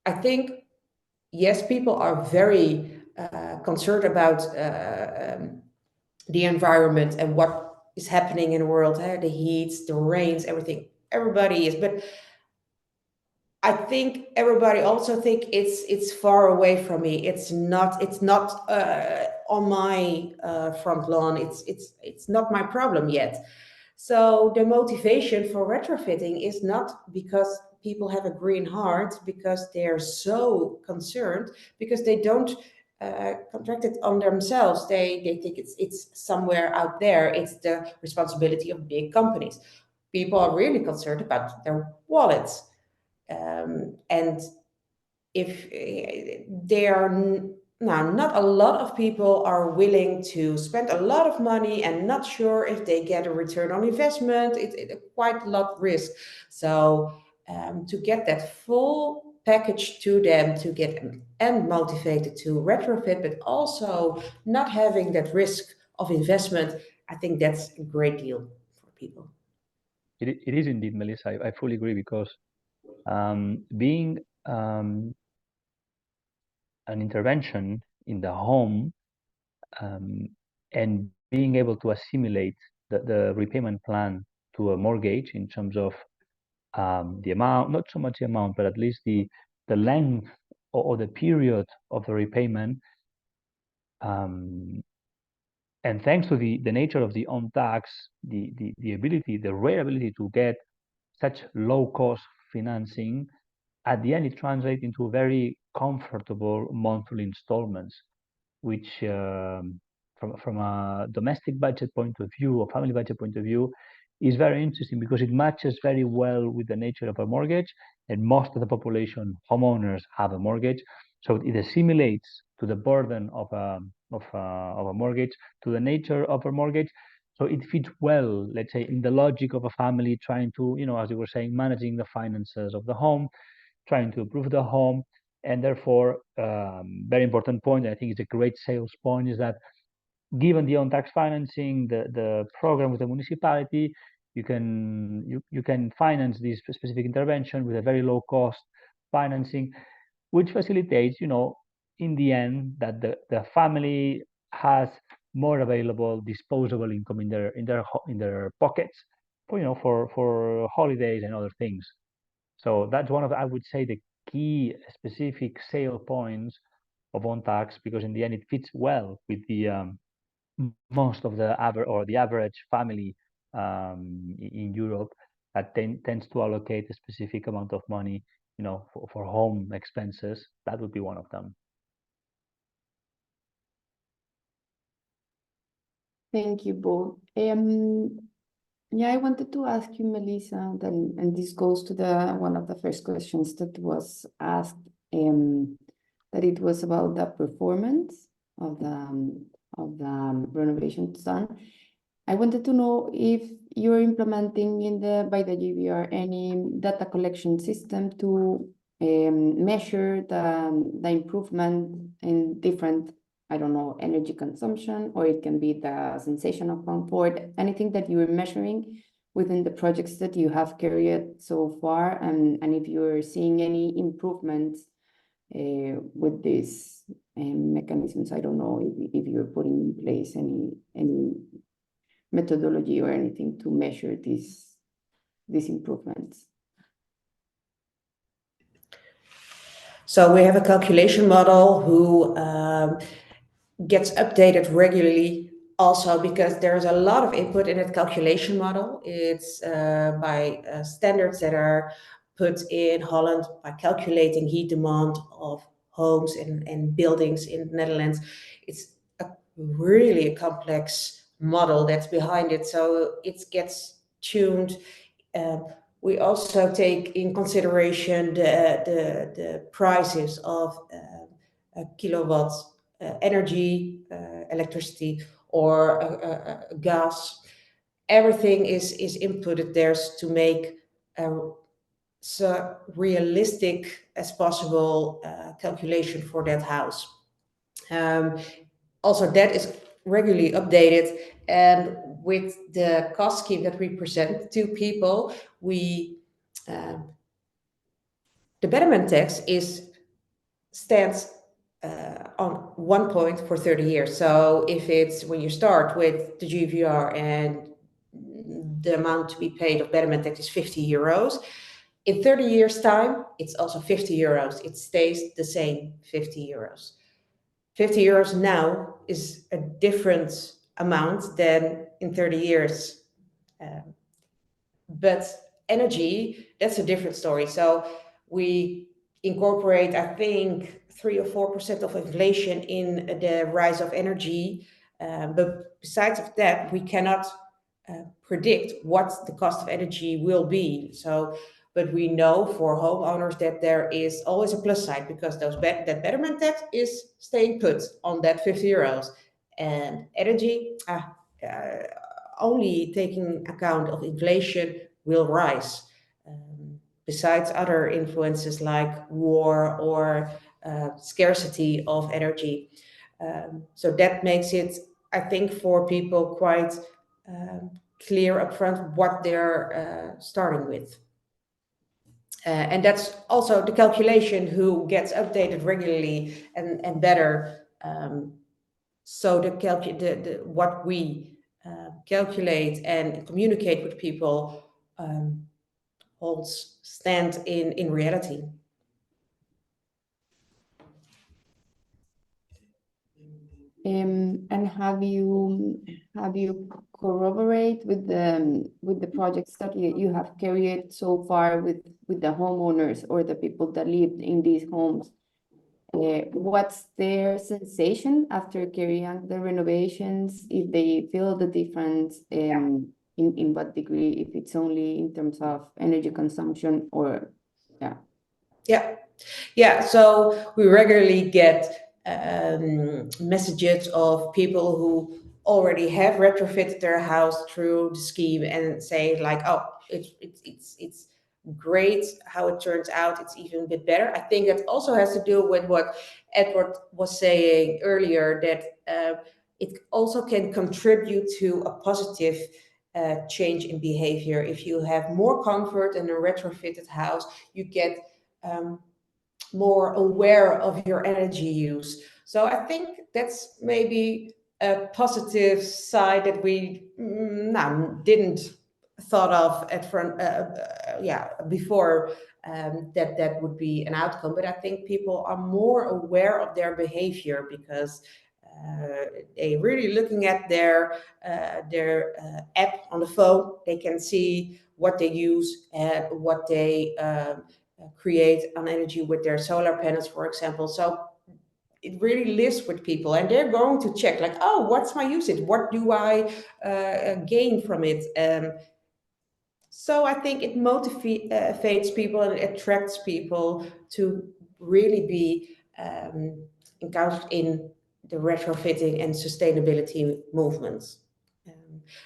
I think, yes, people are very concerned about the environment and what is happening in the world, the heats, the rains, everything. Everybody is, but I think everybody also think it's far away from me. It's not on my front lawn. It's not my problem yet. So the motivation for retrofitting is not because people have a green heart, because they're so concerned, because they don't contract it on themselves. They think it's somewhere out there. It's the responsibility of big companies. People are really concerned about their wallets. And if they are now, not a lot of people are willing to spend a lot of money and not sure if they get a return on investment. It's quite a lot risk. So to get that full package to them, to get them and motivated to retrofit, but also not having that risk of investment, I think that's a great deal for people. It is indeed, Melissa. I fully agree, because being an intervention in the home and being able to assimilate the repayment plan to a mortgage in terms of the amount, not so much the amount, but at least the length or the period of the repayment. And thanks to the nature of the on tax, the rare ability to get such low cost financing, at the end it translates into very comfortable monthly installments, which from a domestic budget point of view or family budget point of view is very interesting, because it matches very well with the nature of a mortgage, and most of the population, homeowners, have a mortgage. So it assimilates to the burden of a mortgage, to the nature of a mortgage. So it fits well, let's say, in the logic of a family trying to, as you were saying, managing the finances of the home, trying to improve the home. And therefore, very important point, I think it's a great sales point, is that given the on-tax financing, the program with the municipality, you can finance this specific intervention with a very low cost financing, which facilitates, in the end, that the family has more available disposable income in their pockets for holidays and other things. So that's one of, I would say, the key specific sale points of on-tax, because in the end it fits well with the most of the average family in Europe that tends to allocate a specific amount of money, for home expenses. That would be one of them. Thank you both. Yeah, I wanted to ask you, Melissa, then, and this goes to one of the first questions that was asked, that it was about the performance of the renovations done. I wanted to know if you're implementing by the GVR any data collection system to measure the improvement in different, I don't know, energy consumption, or it can be the sensation of comfort, anything that you are measuring within the projects that you have carried so far, and if you're seeing any improvements with these mechanisms. I don't know if you're putting in place any methodology or anything to measure these improvements. So we have a calculation model who gets updated regularly, also because there's a lot of input in that calculation model. It's by standards that are put in Holland by calculating heat demand of homes and buildings in the Netherlands. It's really a complex model that's behind it, so it gets tuned. We also take in consideration the prices of a kilowatt energy, electricity, or gas. Everything is inputted there to make so realistic as possible calculation for that house. Also, that is regularly updated, and with the cost scheme that we present to people, the betterment tax stands on 1 point for 30 years. So if it's when you start with the GVR and the amount to be paid of betterment tax is 50 euros, in 30 years time, it's also 50 euros. It stays the same, 50 euros. 50 euros now is a different amount than in 30 years. But energy, that's a different story. So we incorporate, I think, 3 or 4% of inflation in the rise of energy. But besides of that, we cannot predict what the cost of energy will be. But we know for homeowners that there is always a plus side, because that betterment tax is staying put on that 50 euros. And energy, only taking account of inflation, will rise. Besides other influences like war or scarcity of energy. So that makes it, I think, for people quite clear upfront what they're starting with. And that's also the calculation who gets updated regularly and better. So what we calculate and communicate with people holds stand in reality. And have you corroborate with the projects that you have carried so far with the homeowners or the people that live in these homes? What's their sensation after carrying the renovations? If they feel the difference, in what degree? If it's only in terms of energy consumption, or Yeah, Yeah, so we regularly get messages of people who already have retrofitted their house through the scheme and say like, oh, it's great how it turns out. It's even a bit better. I think it also has to do with what Edward was saying earlier, that it also can contribute to a positive change in behavior. If you have more comfort in a retrofitted house, you get more aware of your energy use. So I think that's maybe a positive side that we didn't thought of at front, before, that would be an outcome. But I think people are more aware of their behavior because they really looking at their app on the phone. They can see what they use and what they create on energy with their solar panels, for example. So it really lives with people, and they're going to check like, oh, what's my usage? What do I gain from it? So I think it motivates people and it attracts people to really be encountered in the retrofitting and sustainability movements.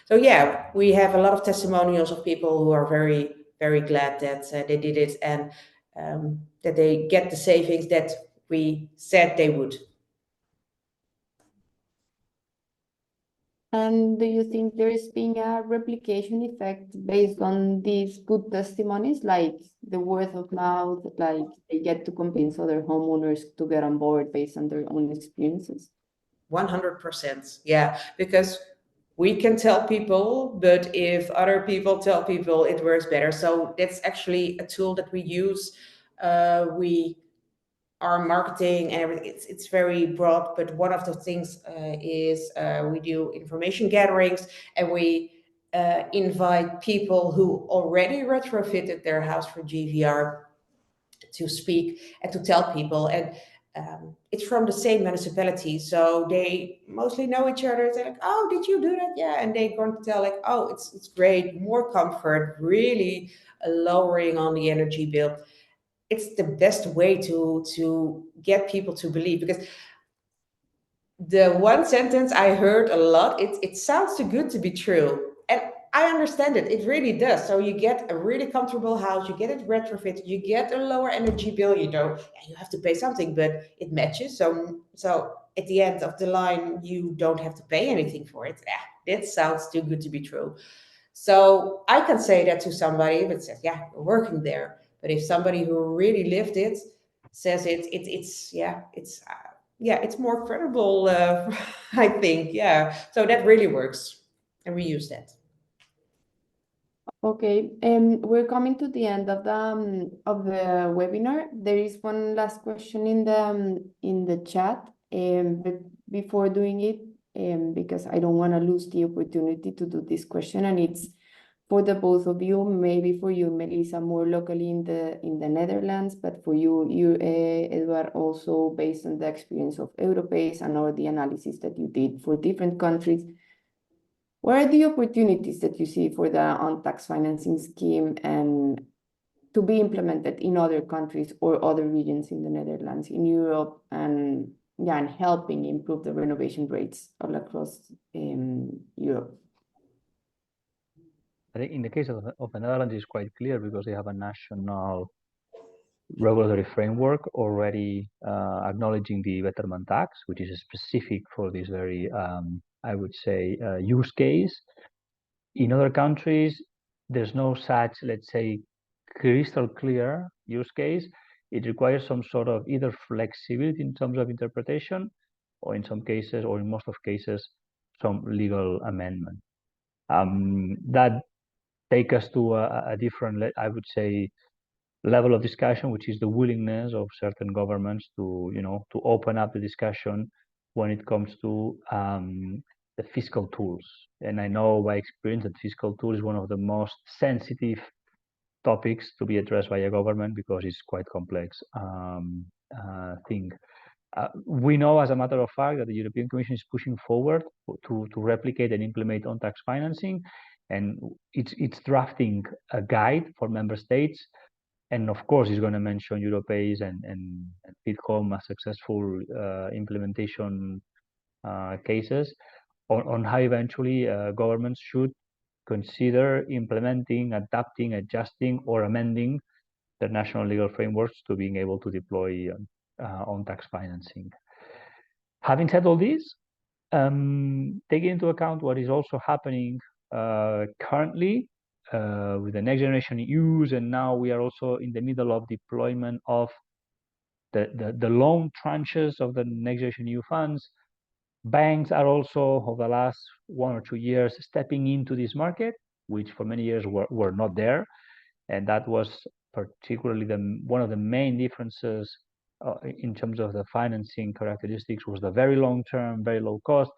So yeah, we have a lot of testimonials of people who are very, very glad that they did it, and that they get the savings that we said they would. And do you think there is being a replication effect based on these good testimonies, like the word of mouth, like they get to convince other homeowners to get on board based on their own experiences? 100%, yeah, because we can tell people, but if other people tell people, it works better. So that's actually a tool that we use. We our marketing and everything, it's very broad, but one of the things is we do information gatherings, and we invite people who already retrofitted their house for GVR to speak and to tell people. And it's from the same municipality, so they mostly know each other. They're like, oh, did you do that? Yeah. And they're going to tell like, oh, it's great, more comfort, really lowering on the energy bill. It's the best way to get people to believe, because the one sentence I heard a lot, it sounds too good to be true. And I understand it. It really does. So you get a really comfortable house, you get it retrofitted, you get a lower energy bill, you have to pay something, but it matches. So at the end of the line, you don't have to pay anything for it. That sounds too good to be true. So I can say that to somebody that says, yeah, you're working there. But if somebody who really lived it says it's more credible, I think. Yeah. So that really works. And we use that. Okay, we're coming to the end of the webinar. There is one last question in the chat, but before doing it, because I don't want to lose the opportunity to do this question, and it's for the both of you, maybe for you, Melissa, more locally in the Netherlands, but for you, Edward, also based on the experience of EuroPACE and all the analysis that you did for different countries. What are the opportunities that you see for the on-tax financing scheme and to be implemented in other countries or other regions in the Netherlands, in Europe, and helping improve the renovation rates all across Europe? I think in the case of the Netherlands, it's quite clear because they have a national regulatory framework already acknowledging the betterment tax, which is specific for this very, I would say, use case. In other countries, there's no such, let's say, crystal clear use case. It requires some sort of either flexibility in terms of interpretation, or in some cases, or in most of cases, some legal amendment. That take us to a different, I would say, level of discussion, which is the willingness of certain governments to, to open up the discussion when it comes to the fiscal tools. And I know by experience that fiscal tool is one of the most sensitive topics to be addressed by a government because it's quite complex thing. We know, as a matter of fact, that the European Commission is pushing forward to replicate and implement on-tax financing, and it's drafting a guide for member states And of course, he's going to mention EuroPACE and FITHOME as successful implementation cases on how eventually governments should consider implementing, adapting, adjusting, or amending their national legal frameworks to being able to deploy on-tax financing. Having said all this, taking into account what is also happening currently with the next generation EUs, and now we are also in the middle of deployment of the loan tranches of the next generation EU funds. Banks are also, over the last 1 or 2 years, stepping into this market, which for many years were not there. And that was particularly one of the main differences in terms of the financing characteristics was the very long-term, very low cost,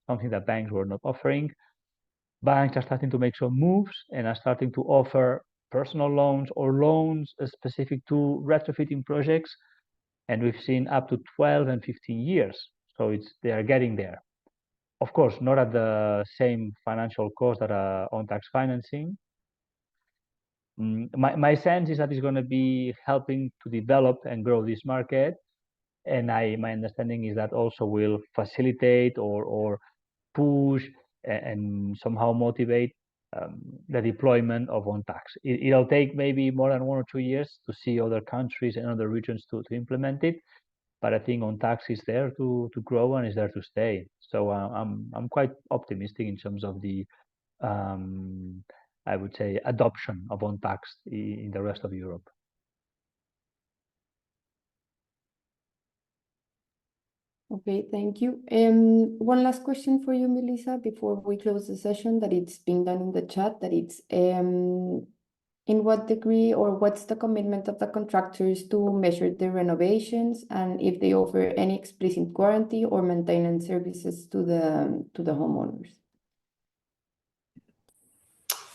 something that banks were not offering. Banks are starting to make some moves and are starting to offer personal loans or loans specific to retrofitting projects. And we've seen up to 12 and 15 years. So they are getting there. Of course, not at the same financial cost that on-tax financing. My sense is that it's going to be helping to develop and grow this market. And my understanding is that also will facilitate or push and somehow motivate the deployment of on-tax. It'll take maybe more than 1 or 2 years to see other countries and other regions to implement it. But I think on-tax is there to grow and is there to stay. So I'm quite optimistic in terms of the I would say adoption of on-tax in the rest of Europe. Okay, thank you. One last question for you, Melissa, before we close the session, that it's being done in the chat, that it's in what degree or what's the commitment of the contractors to measure the renovations, and if they offer any explicit warranty or maintenance services to the homeowners?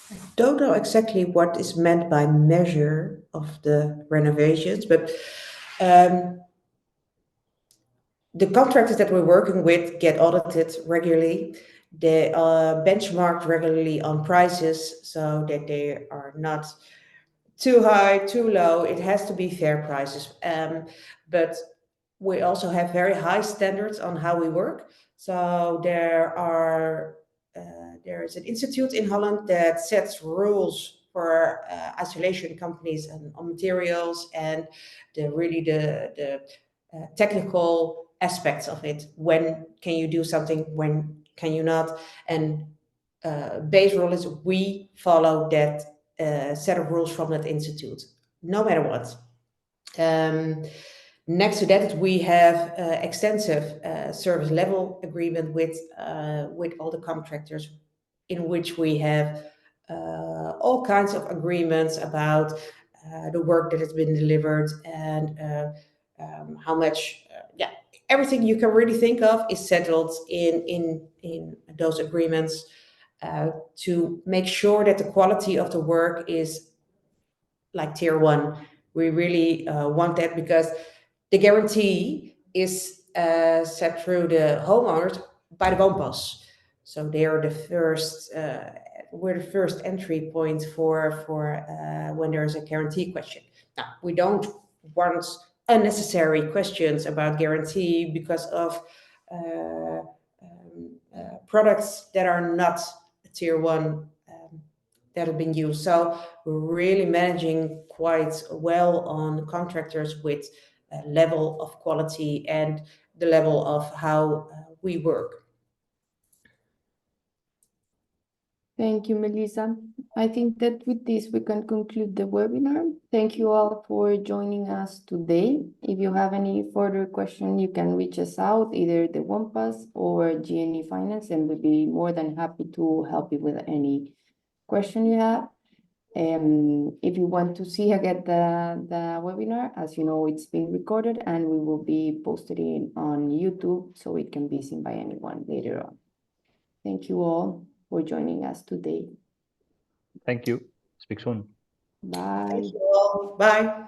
I don't know exactly what is meant by measure of the renovations, but the contractors that we're working with get audited regularly. They are benchmarked regularly on prices so that they are not too high, too low. It has to be fair prices. But we also have very high standards on how we work. So there is an institute in Holland that sets rules for isolation companies and on materials and the technical aspects of it. When can you do something? When can you not? And base rule is we follow that set of rules from that institute, no matter what. Next to that, we have extensive service level agreement with all the contractors, in which we have all kinds of agreements about the work that has been delivered and how much. Everything you can really think of is settled in those agreements to make sure that the quality of the work is like tier 1. We really want that, because the guarantee is set through the homeowners by the Woonpas. So they are the first, we're the first entry point for when there's a guarantee question. Now, we don't want unnecessary questions about guarantee because of products that are not tier 1 that have been used. So we're really managing quite well on contractors with a level of quality and the level of how we work. Thank you, Melissa. I think that with this, we can conclude the webinar. Thank you all for joining us today. If you have any further question, you can reach us out, either the Woonpas or GNE Finance, and we'll be more than happy to help you with any question you have. If you want to see again the webinar, as you know, it's being recorded and we will be posted on YouTube so it can be seen by anyone later on. Thank you all for joining us today. Thank you. Speak soon. Bye. Thank you all. Bye.